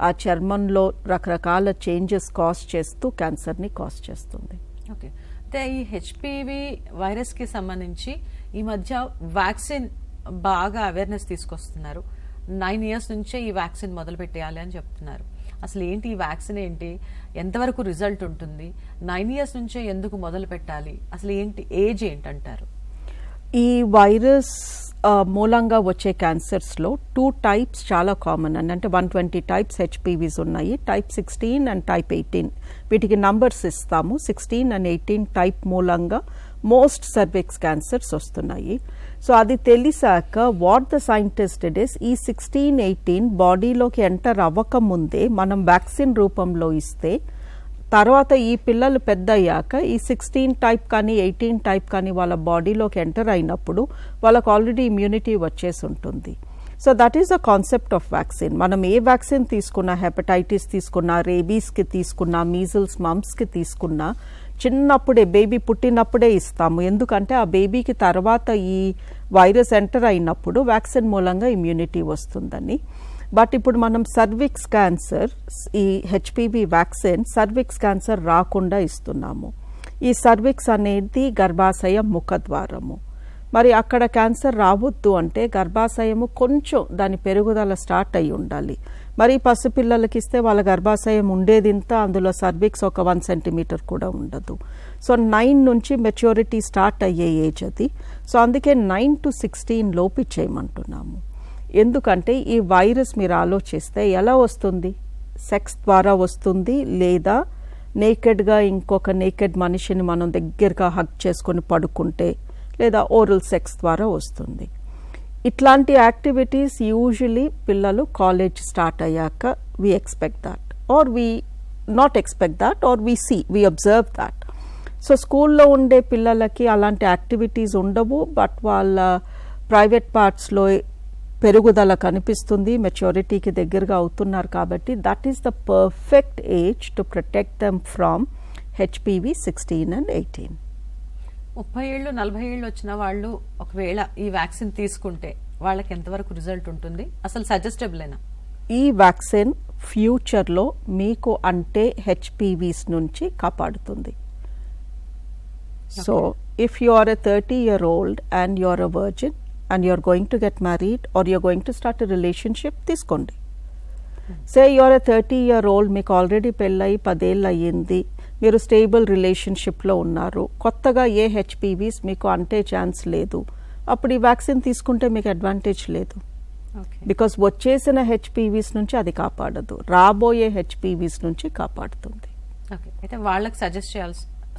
ఆ చర్మంలో రకరకాల చేంజెస్ కాజ్ చేస్తూ క్యాన్సర్ని కాజ్ చేస్తుంది. ఓకే, అయితే ఈ హెచ్పివి వైరస్కి సంబంధించి ఈ మధ్య వ్యాక్సిన్ బాగా అవేర్నెస్ తీసుకొస్తున్నారు. 9 years నుంచే ఈ వ్యాక్సిన్ మొదలు పెట్టేయాలి అని చెప్తున్నారు. అసలు ఏంటి ఈ వ్యాక్సిన్ ఏంటి, ఎంతవరకు రిజల్ట్ ఉంటుంది, 9 years నుంచే ఎందుకు మొదలు పెట్టాలి, అసలు ఏంటి ఏజ్ ఏంటంటారు? ఈ వైరస్ మూలంగా వచ్చే క్యాన్సర్స్లో 2 types చాలా కామన్ అండి. అంటే 120 types హెచ్పివీస్ ఉన్నాయి. Type 16 and type 18. వీటికి నంబర్స్ ఇస్తాము. 16 and 18 టైప్ మూలంగా మోస్ట్ సర్విక్స్ క్యాన్సర్స్ వస్తున్నాయి. సో అది తెలిసాక what the scientist it is, ఈ 16-18 బాడీలోకి ఎంటర్ అవ్వకముందే మనం వ్యాక్సిన్ రూపంలో ఇస్తే తర్వాత ఈ పిల్లలు పెద్ద అయ్యాక ఈ 16 టైప్ కానీ 18 టైప్ కానీ వాళ్ళ బాడీలోకి ఎంటర్ అయినప్పుడు వాళ్ళకు ఆల్రెడీ ఇమ్యూనిటీ వచ్చేసి ఉంటుంది. So that is the concept of vaccine. మనం ఏ వ్యాక్సిన్ తీసుకున్నా, హెపటైటిస్ తీసుకున్నా, రేబీస్కి తీసుకున్నా, మీజిల్స్ మమ్స్కి తీసుకున్నా చిన్నప్పుడే బేబీ పుట్టినప్పుడే ఇస్తాము. ఎందుకంటే ఆ బేబీకి తర్వాత ఈ వైరస్ ఎంటర్ అయినప్పుడు వ్యాక్సిన్ మూలంగా ఇమ్యూనిటీ వస్తుందని. బట్ ఇప్పుడు మనం సర్విక్స్ క్యాన్సర్, ఈ హెచ్పివి వ్యాక్సిన్ సర్విక్స్ క్యాన్సర్ రాకుండా ఇస్తున్నాము. ఈ సర్విక్స్ అనేది గర్భాశయం ముఖద్వారము. మరి అక్కడ క్యాన్సర్ రావద్దు అంటే గర్భాశయము కొంచెం దాని పెరుగుదల స్టార్ట్ అయి ఉండాలి. మరి పసిపిల్లలకి ఇస్తే వాళ్ళ గర్భాశయం ఉండేదింత, అందులో సర్విక్స్ ఒక 1 centimeter కూడా ఉండదు. సో 9 నుంచి మెచ్యూరిటీ స్టార్ట్ అయ్యే ఏజ్ అది. సో అందుకే 9 to 16 లోపు ఇచ్చేయమంటున్నాము. ఎందుకంటే ఈ వైరస్ మీరు ఆలోచిస్తే ఎలా వస్తుంది, సెక్స్ ద్వారా వస్తుంది, లేదా నేకెడ్గా ఇంకొక నేకెడ్ మనిషిని మనం దగ్గరగా హగ్ చేసుకొని పడుకుంటే, లేదా ఓరల్ సెక్స్ ద్వారా వస్తుంది. ఇట్లాంటి యాక్టివిటీస్ యూజువలీ పిల్లలు కాలేజ్ స్టార్ట్ అయ్యాక we expect that, or we not expect that, or we observe that. So స్కూల్లో ఉండే పిల్లలకి అలాంటి యాక్టివిటీస్ ఉండవు, బట్ వాళ్ళ ప్రైవేట్ పార్ట్స్లో పెరుగుదల కనిపిస్తుంది, మెచ్యూరిటీకి దగ్గరగా అవుతున్నారు. కాబట్టి that is the perfect age to protect them from HPV 16 and 18. 30 ఏళ్ళు 40 ఏళ్ళు వచ్చిన వాళ్ళు ఒకవేళ ఈ వ్యాక్సిన్ తీసుకుంటే వాళ్ళకి ఎంతవరకు రిజల్ట్ ఉంటుంది, అసలు సజెస్టబుల్? ఈ వ్యాక్సిన్ ఫ్యూచర్లో మీకు అంటే హెచ్పివీస్ నుంచి కాపాడుతుంది. So if you are a 30-year-old and you are a virgin and you are going to get married or you are going to start a relationship, తీసుకోండి. Say you are a 30-year-old, మీకు already పెళ్ళయి 10 ఏళ్ళు అయ్యింది, మీరు stable రిలేషన్షిప్లో ఉన్నారు, కొత్తగా ఏ హెచ్పివీస్ మీకు అంటే ఛాన్స్ లేదు, అప్పుడు ఈ వ్యాక్సిన్ తీసుకుంటే మీకు అడ్వాంటేజ్ లేదు. బికాస్ వచ్చేసిన హెచ్పివీస్ నుంచి అది కాపాడదు, రాబోయే హెచ్పివీస్ నుంచి కాపాడుతుంది. అయితే వాళ్ళకి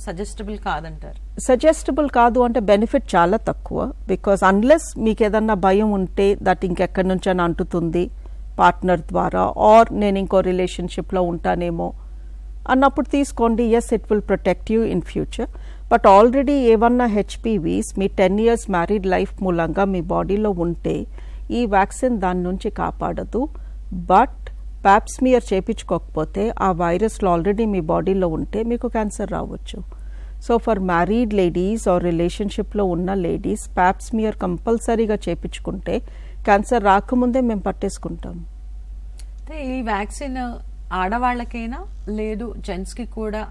సజెస్టబుల్ కాదంటారు? సజెస్టబుల్ కాదు అంటే బెనిఫిట్ చాలా తక్కువ. బికాస్ అన్లెస్ మీకు ఏదన్నా భయం ఉంటే దట్ ఇంకెక్కడి నుంచైనా అంటుతుంది పార్ట్నర్ ద్వారా, ఆర్ నేను ఇంకో రిలేషన్షిప్లో ఉంటానేమో అన్నప్పుడు తీసుకోండి. Yes, it will protect you in future. But already ఏమన్నా హెచ్పివీస్ మీ 10 years మ్యారీడ్ లైఫ్ మూలంగా మీ బాడీలో ఉంటే ఈ వ్యాక్సిన్ దాని నుంచి కాపాడదు. బట్ ప్యాప్స్మియర్ చేయించుకోకపోతే ఆ వైరస్లో ఆల్రెడీ మీ బాడీలో ఉంటే మీకు క్యాన్సర్ రావచ్చు. So for married ladies or రిలేషన్షిప్లో ఉన్న లేడీస్ ప్యాప్స్మియర్ కంపల్సరీగా చేయించుకుంటే క్యాన్సర్ రాకముందే మేము పట్టేసుకుంటాం. ఈ వ్యాక్సిన్ ఆడవాళ్ళకైనా లేదు జెంట్స్కి కూడా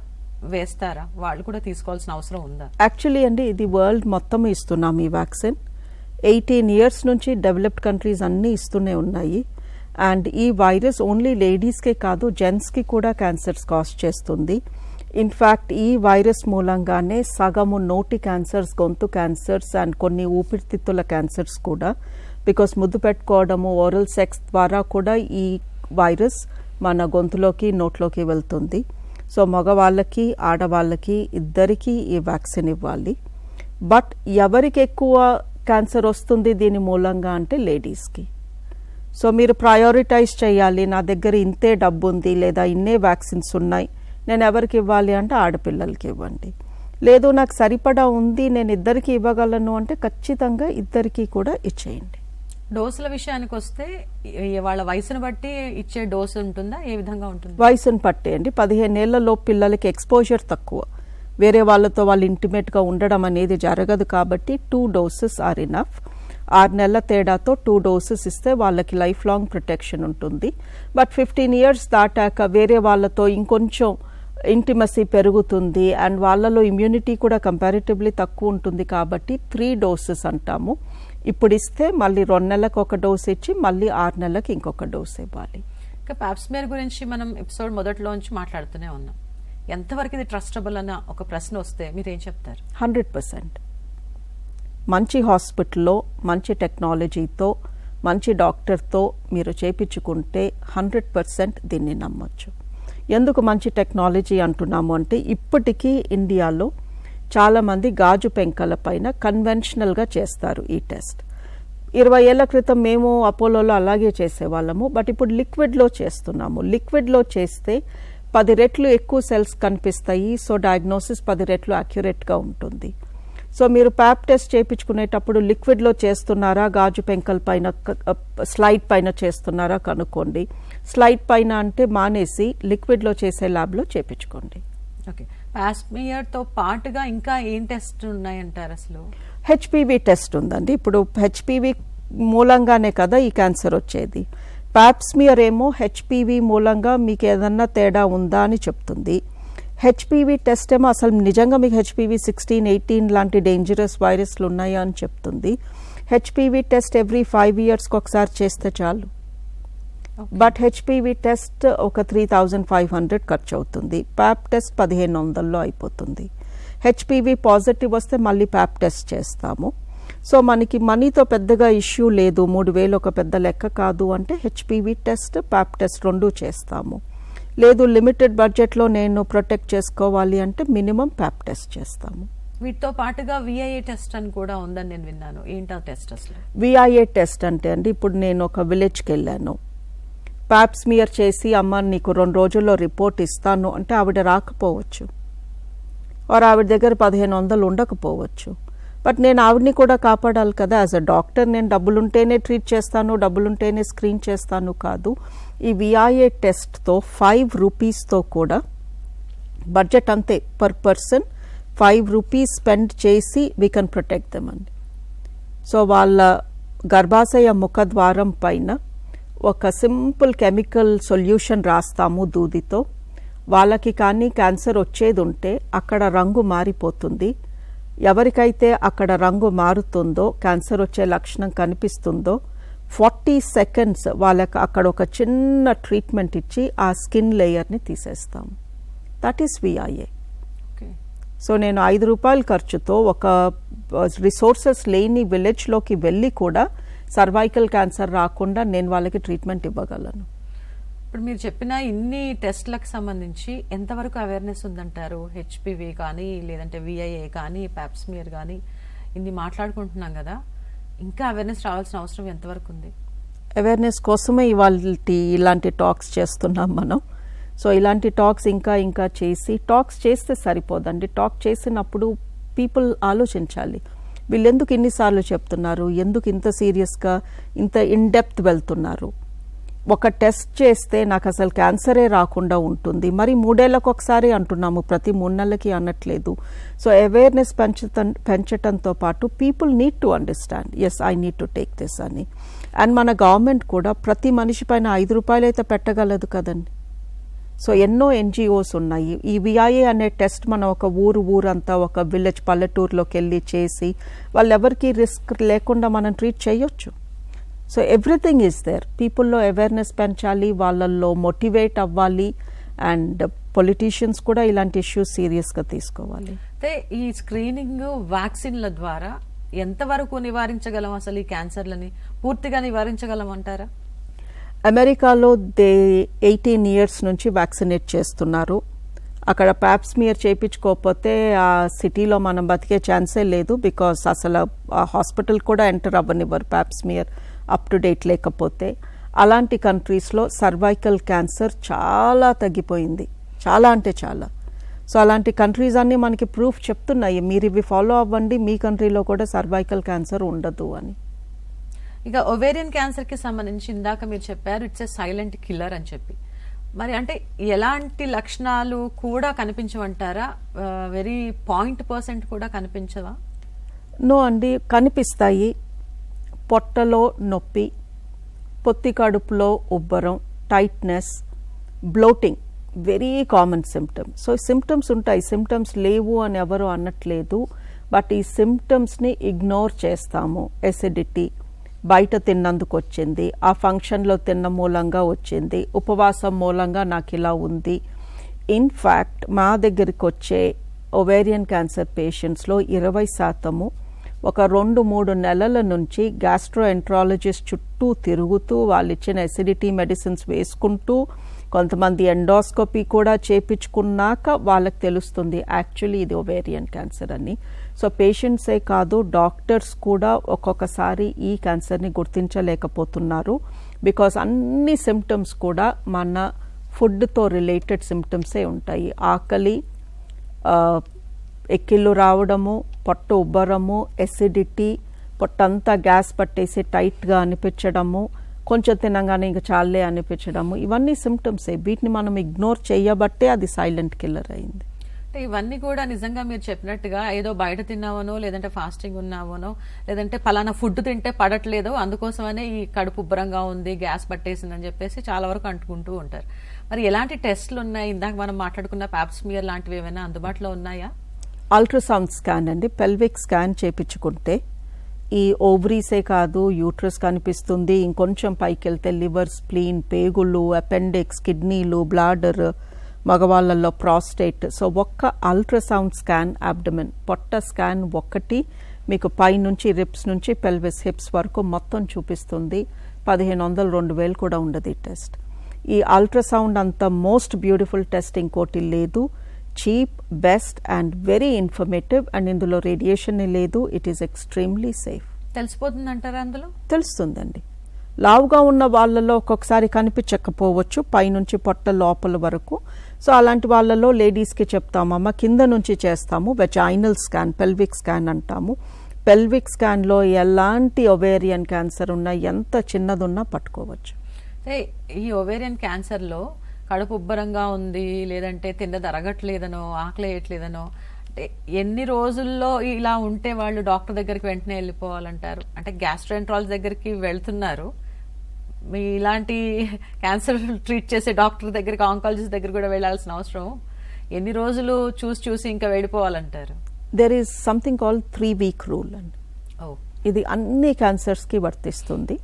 వేస్తారా? వాళ్ళు కూడా తీసుకోవాల్సిన అవసరం ఉందా? యాక్చువల్లీ అండి ఇది వరల్డ్ మొత్తం ఇస్తున్నాం ఈ వ్యాక్సిన్. 18 years నుంచి డెవలప్డ్ కంట్రీస్ అన్నీ ఇస్తూనే ఉన్నాయి. అండ్ ఈ వైరస్ ఓన్లీ లేడీస్కే కాదు, జెంట్స్కి కూడా క్యాన్సర్స్ కాజ్ చేస్తుంది. ఇన్ఫ్యాక్ట్ ఈ వైరస్ మూలంగానే సగము నోటి క్యాన్సర్స్, గొంతు క్యాన్సర్స్ అండ్ కొన్ని ఊపిరితిత్తుల క్యాన్సర్స్ కూడా, బికాస్ ముద్దు పెట్టుకోవడము, ఓరల్ సెక్స్ ద్వారా కూడా ఈ వైరస్ మన గొంతులోకి నోట్లోకి వెళ్తుంది. సో మగవాళ్ళకి ఆడవాళ్ళకి ఇద్దరికీ ఈ వ్యాక్సిన్ ఇవ్వాలి. బట్ ఎవరికి ఎక్కువ క్యాన్సర్ వస్తుంది దీని మూలంగా అంటే లేడీస్కి. సో మీరు ప్రయారిటైజ్ చేయాలి, నా దగ్గర ఇంతే డబ్బు ఉంది లేదా ఇన్నే వ్యాక్సిన్స్ ఉన్నాయి, నేను ఎవరికి ఇవ్వాలి అంటే ఆడపిల్లలకి ఇవ్వండి. లేదు నాకు సరిపడా ఉంది నేను ఇద్దరికి ఇవ్వగలను అంటే ఖచ్చితంగా ఇద్దరికి కూడా ఇచ్చేయండి. డోసుల విషయానికి వస్తే వాళ్ళ వయసును బట్టి ఇచ్చే డోసు ఉంటుందా, ఏ విధంగా ఉంటుంది? వయసును బట్టి అండి. 15 ఏళ్లలో పిల్లలకి ఎక్స్పోజర్ తక్కువ, వేరే వాళ్ళతో వాళ్ళు ఇంటిమేట్గా ఉండడం అనేది జరగదు కాబట్టి 2 doses ఆర్ ఇనఫ్. 6 నెలల తేడాతో 2 doses ఇస్తే వాళ్ళకి లైఫ్ లాంగ్ ప్రొటెక్షన్ ఉంటుంది. బట్ 15 years దాటాక వేరే వాళ్ళతో ఇంకొంచెం ఇంటిమసీ పెరుగుతుంది అండ్ వాళ్ళలో ఇమ్యూనిటీ కూడా కంపారిటివ్లీ తక్కువ ఉంటుంది కాబట్టి 3 doses అంటాము. ఇప్పుడు ఇస్తే మళ్ళీ 2 నెలలకు ఒక డోస్ ఇచ్చి మళ్ళీ 6 నెలలకు ఇంకొక డోస్ ఇవ్వాలి. ఇక పాప్స్మియర్ గురించి మనం ఎపిసోడ్ మొదట్లోంచి మాట్లాడుతూనే ఉన్నాం. ఎంతవరకు ఇది ట్రస్టబుల్ అన్న ఒక ప్రశ్న వస్తే మీరేం చెప్తారు? 100%. మంచి హాస్పిటల్లో మంచి టెక్నాలజీతో మంచి డాక్టర్తో మీరు చేయించుకుంటే 100% దీన్ని నమ్మొచ్చు. ఎందుకు మంచి టెక్నాలజీ అంటున్నాము అంటే ఇప్పటికీ ఇండియాలో చాలామంది గాజు పెంకల పైన కన్వెన్షనల్గా చేస్తారు ఈ టెస్ట్. 20 ఏళ్ల క్రితం మేము అపోలోలో అలాగే చేసేవాళ్ళము, బట్ ఇప్పుడు లిక్విడ్లో చేస్తున్నాము. లిక్విడ్లో చేస్తే 10 రెట్లు ఎక్కువ సెల్స్ కనిపిస్తాయి. సో డయాగ్నోసిస్ 10 రెట్లు అక్యురేట్గా ఉంటుంది. సో మీరు ప్యాప్ టెస్ట్ చేయించుకునేటప్పుడు లిక్విడ్లో చేస్తున్నారా, గాజు పెంకల పైన స్లైడ్ పైన చేస్తున్నారా కనుక్కోండి. స్లైడ్ పైన అంటే మానేసి లిక్విడ్లో చేసే ల్యాబ్లో చేయించుకోండి. ఓకే, పాప్స్మియర్తో పాటుగా ఇంకా ఏం టెస్ట్ ఉన్నాయంటారు? అసలు హెచ్పివి టెస్ట్ ఉందండి. ఇప్పుడు హెచ్పివి మూలంగానే కదా ఈ క్యాన్సర్ వచ్చేది. పాప్స్మియర్ ఏమో హెచ్పివి మూలంగా మీకు ఏదన్నా తేడా ఉందా అని చెప్తుంది. హెచ్పివి టెస్ట్ ఏమో అసలు నిజంగా మీకు హెచ్పివి 16, 18 లాంటి డేంజరస్ వైరస్లు ఉన్నాయా అని చెప్తుంది. హెచ్పివి టెస్ట్ ఎవ్రీ 5 ఇయర్స్కి ఒకసారి చేస్తే చాలు. బట్ హెచ్పివి టెస్ట్ ఒక 3,500 ఖర్చు అవుతుంది. ప్యాప్ టెస్ట్ 1,500లో అయిపోతుంది. హెచ్పివి పాజిటివ్ వస్తే మళ్ళీ ప్యాప్ టెస్ట్ చేస్తాము. సో మనకి మనీతో పెద్దగా ఇష్యూ లేదు, 3,000 ఒక పెద్ద లెక్క కాదు అంటే హెచ్పివి టెస్ట్ ప్యాప్ టెస్ట్ 2 చేస్తాము. లేదు లిమిటెడ్ బడ్జెట్లో నేను ప్రొటెక్ట్ చేసుకోవాలి అంటే మినిమం ప్యాప్ టెస్ట్ చేస్తాము. వీటితో పాటుగా విఐఏ టెస్ట్ అని కూడా ఉందని నేను విన్నాను. ఏంటా టెస్ట్ అసలు? విఐఏ టెస్ట్ అంటే అండి, ఇప్పుడు నేను ఒక విలేజ్కి వెళ్ళాను, పాప్స్మియర్ చేసి అమ్మ నీకు 2 రోజుల్లో రిపోర్ట్ ఇస్తాను అంటే ఆవిడ రాకపోవచ్చు, ఆర్ ఆవిడ దగ్గర 1,500 ఉండకపోవచ్చు. బట్ నేను ఆవిడని కూడా కాపాడాలి కదా. యాజ్ అ డాక్టర్ నేను డబ్బులుంటేనే ట్రీట్ చేస్తాను, డబ్బులుంటేనే స్క్రీన్ చేస్తాను కాదు. ఈ విఐఏ టెస్ట్తో 5 రూపీస్తో కూడా బడ్జెట్ అంతే, పర్ పర్సన్ 5 రూపీస్ స్పెండ్ చేసి వీ కెన్ ప్రొటెక్ట్ దెమ్ అండి. సో వాళ్ళ గర్భాశయ ముఖద్వారం పైన ఒక సింపుల్ కెమికల్ సొల్యూషన్ రాస్తాము దూదితో. వాళ్ళకి కానీ క్యాన్సర్ వచ్చేది ఉంటే అక్కడ రంగు మారిపోతుంది. ఎవరికైతే అక్కడ రంగు మారుతుందో, క్యాన్సర్ వచ్చే లక్షణం కనిపిస్తుందో, 40 సెకండ్స్ వాళ్ళకి అక్కడ ఒక చిన్న ట్రీట్మెంట్ ఇచ్చి ఆ స్కిన్ లేయర్ని తీసేస్తాము. That is VIA. సో నేను 5 రూపాయల ఖర్చుతో ఒక రిసోర్సెస్ లేని విలేజ్లోకి వెళ్ళి కూడా సర్వైకల్ క్యాన్సర్ రాకుండా నేను వాళ్ళకి ట్రీట్మెంట్ ఇవ్వగలను. ఇప్పుడు మీరు చెప్పిన ఇన్ని టెస్ట్లకు సంబంధించి ఎంతవరకు అవేర్నెస్ ఉందంటారు? హెచ్పివి కానీ లేదంటే విఐఏ కానీ పాప్స్మియర్ కానీ ఇన్ని మాట్లాడుకుంటున్నాం కదా, ఇంకా అవేర్నెస్ రావాల్సిన అవసరం ఎంతవరకు ఉంది? అవేర్నెస్ కోసమే ఇవాళ ఇలాంటి టాక్స్ చేస్తున్నాం మనం. సో ఇలాంటి టాక్స్ ఇంకా చేసి, టాక్స్ చేస్తే సరిపోదండి. టాక్ చేసినప్పుడు పీపుల్ ఆలోచించాలి, వీళ్ళు ఎందుకు ఇన్నిసార్లు చెప్తున్నారు, ఎందుకు ఇంత సీరియస్గా ఇంత ఇన్డెప్త్ వెళ్తున్నారు. ఒక టెస్ట్ చేస్తే నాకు అసలు క్యాన్సరే రాకుండా ఉంటుంది, మరి 3 ఏళ్లకు ఒకసారి అంటున్నాము, ప్రతి 3 నెలలకి అనట్లేదు. సో అవేర్నెస్ పెంచటంతో పాటు people need to understand, yes I need to take this అని. అండ్ మన గవర్నమెంట్ కూడా ప్రతి మనిషి పైన 5 రూపాయలు అయితే పెట్టగలదు కదండి. సో ఎన్నో ఎన్జిఓస్ ఉన్నాయి. ఈ విఐఏ అనే టెస్ట్ మనం ఒక ఊరంతా ఒక విలేజ్ పల్లెటూరులోకి వెళ్ళి చేసి వాళ్ళెవరికి రిస్క్ లేకుండా మనం ట్రీట్ చేయొచ్చు. So everything is there. పీపుల్లో అవేర్నెస్ పెంచాలి, వాళ్ళల్లో మోటివేట్ అవ్వాలి, అండ్ పొలిటీషియన్స్ కూడా ఇలాంటి ఇష్యూస్ సీరియస్గా తీసుకోవాలి. అయితే ఈ స్క్రీనింగ్ వ్యాక్సిన్ల ద్వారా ఎంతవరకు నివారించగలం అసలు ఈ క్యాన్సర్లని? పూర్తిగా నివారించగలం అంటారా? అమెరికాలో 18 ఇయర్స్ నుంచి వ్యాక్సినేట్ చేస్తున్నారు. అక్కడ పాప్స్మియర్ చేయించుకోకపోతే ఆ సిటీలో మనం బతికే ఛాన్సే లేదు. బికాస్ అసలు ఆ హాస్పిటల్ కూడా ఎంటర్ అవ్వనివ్వరు పాప్స్మియర్ అప్ టు డేట్ లేకపోతే. అలాంటి కంట్రీస్లో సర్వైకల్ క్యాన్సర్ చాలా తగ్గిపోయింది, చాలా అంటే చాలా. సో అలాంటి కంట్రీస్ అన్నీ మనకి ప్రూఫ్ చెప్తున్నాయి, మీరు ఇవి ఫాలో అవ్వండి, మీ కంట్రీలో కూడా సర్వైకల్ క్యాన్సర్ ఉండదు అని. ఇక ఒవేరియన్ క్యాన్సర్కి సంబంధించి ఇందాక మీరు చెప్పారు ఇట్స్ ఎ సైలెంట్ కిల్లర్ అని చెప్పి. మరి అంటే ఎలాంటి లక్షణాలు కూడా కనిపించవంటారా? వెరీ 0% కూడా కనిపించవా? నో అండి, కనిపిస్తాయి. పొట్టలో నొప్పి, పొత్తి కడుపులో ఉబ్బరం, tightness, bloating very common symptom. So symptoms ఉంటాయి, సిమ్టమ్స్ లేవు అని ఎవరు అనట్లేదు. బట్ ఈ సిమ్టమ్స్ని ఇగ్నోర్ చేస్తాము. ఎసిడిటీ, బయట తిన్నందుకు వచ్చింది, ఆ ఫంక్షన్లో తిన్న మూలంగా వచ్చింది, ఉపవాసం మూలంగా నాకు ఇలా ఉంది. ఇన్ఫ్యాక్ట్ మా దగ్గరికి వచ్చే ఒవేరియన్ క్యాన్సర్ పేషెంట్స్లో 20% ఒక 2-3 నెలల నుంచి గ్యాస్ట్రోఎంట్రాలజిస్ట్ చుట్టూ తిరుగుతూ వాళ్ళు ఇచ్చిన ఎసిడిటీ మెడిసిన్స్ వేసుకుంటూ, కొంతమంది ఎండోస్కోపీ కూడా చేపించుకున్నాక వాళ్ళకి తెలుస్తుంది యాక్చువల్లీ ఇది ఒవేరియన్ క్యాన్సర్ అని. సో పేషెంట్సే కాదు, డాక్టర్స్ కూడా ఒక్కొక్కసారి ఈ క్యాన్సర్ని గుర్తించలేకపోతున్నారు. బికాస్ అన్ని సిమ్టమ్స్ కూడా మన ఫుడ్తో రిలేటెడ్ సిమ్టమ్సే ఉంటాయి. ఆకలి, ఎక్కిళ్ళు రావడము, పొట్ట ఉబ్బరము, ఎసిడిటీ, పొట్టంతా గ్యాస్ పట్టేసి టైట్గా అనిపించడము, కొంచెం తినగానే ఇంకా చాలే అనిపించడము, ఇవన్నీ సిమ్టమ్సే. వీటిని మనం ఇగ్నోర్ చేయబట్టే అది సైలెంట్ కిల్లర్ అయింది. అంటే ఇవన్నీ కూడా నిజంగా మీరు చెప్పినట్టుగా ఏదో బయట తిన్నావనో, లేదంటే ఫాస్టింగ్ ఉన్నావనో, లేదంటే పలానా ఫుడ్ తింటే పడట్లేదో అందుకోసమనే ఈ కడుపు ఉబ్బరంగా ఉంది, గ్యాస్ పట్టేసిందని చెప్పేసి చాలా వరకు అంటుకుంటూ ఉంటారు. మరి ఎలాంటి టెస్ట్లు ఉన్నాయి? ఇందాక మనం మాట్లాడుకున్న పాప్స్మియర్ లాంటివి ఏమైనా అందుబాటులో ఉన్నాయా? అల్ట్రాసౌండ్ స్కాన్ అండి. పెల్విక్ స్కాన్ చేపించుకుంటే ఈ ఓవరీసే కాదు, యూట్రస్ కనిపిస్తుంది, ఇంకొంచెం పైకి వెళ్తే లివర్, స్ప్లీన్, పేగులు, అపెండిక్స్, కిడ్నీలు, బ్లాడర్, మగవాళ్ళల్లో ప్రాస్టేట్. సో ఒక్క అల్ట్రాసౌండ్ స్కాన్ అబ్డమెన్, పొట్ట స్కాన్ ఒక్కటి మీకు పైనుంచి రిప్స్ నుంచి పెల్విస్, హిప్స్ వరకు మొత్తం చూపిస్తుంది. 1500-2000 కూడా ఉండదు ఈ టెస్ట్. ఈ అల్ట్రాసౌండ్ అంత మోస్ట్ బ్యూటిఫుల్ టెస్ట్ ఇంకోటి లేదు. Cheap, best and very informative. And ఇందులో రేడియేషన్ లేదు. It is extremely safe. తెలిసిపోతుంది అంటారా? అందులో తెలుస్తుందండి. లావుగా ఉన్న వాళ్ళలో ఒక్కొక్కసారి కనిపించకపోవచ్చు పైనుంచి పొట్ట లోపల వరకు. సో అలాంటి వాళ్ళలో లేడీస్కి చెప్తామమ్మ కింద నుంచి చేస్తాము వెజైనల్ స్కాన్, పెల్విక్ స్కాన్ అంటాము. పెల్విక్ స్కాన్లో ఎలాంటి ఒవేరియన్ క్యాన్సర్ ఉన్నా, ఎంత చిన్నదున్నా పట్టుకోవచ్చు. ఈ ఒవేరియన్ క్యాన్సర్లో కడుపు ఉబ్బరంగా ఉంది, లేదంటే తిన్నది అరగట్లేదనో, ఆకలేయట్లేదనో, అంటే ఎన్ని రోజుల్లో ఇలా ఉంటే వాళ్ళు డాక్టర్ దగ్గరికి వెంటనే వెళ్ళిపోవాలంటారు? అంటే గ్యాస్ట్రోఎంట్రాలజిస్ట్ దగ్గరికి వెళ్తున్నారు, మీ ఇలాంటి క్యాన్సర్ ట్రీట్ చేసే డాక్టర్ దగ్గరికి, ఆంకాలజిస్ట్ దగ్గర కూడా వెళ్ళాల్సిన అవసరం ఎన్ని రోజులు చూసి ఇంకా వెళ్ళిపోవాలంటారు? There is something called 3-week rule అండి. ఇది అన్ని క్యాన్సర్స్కి వర్తిస్తుంది.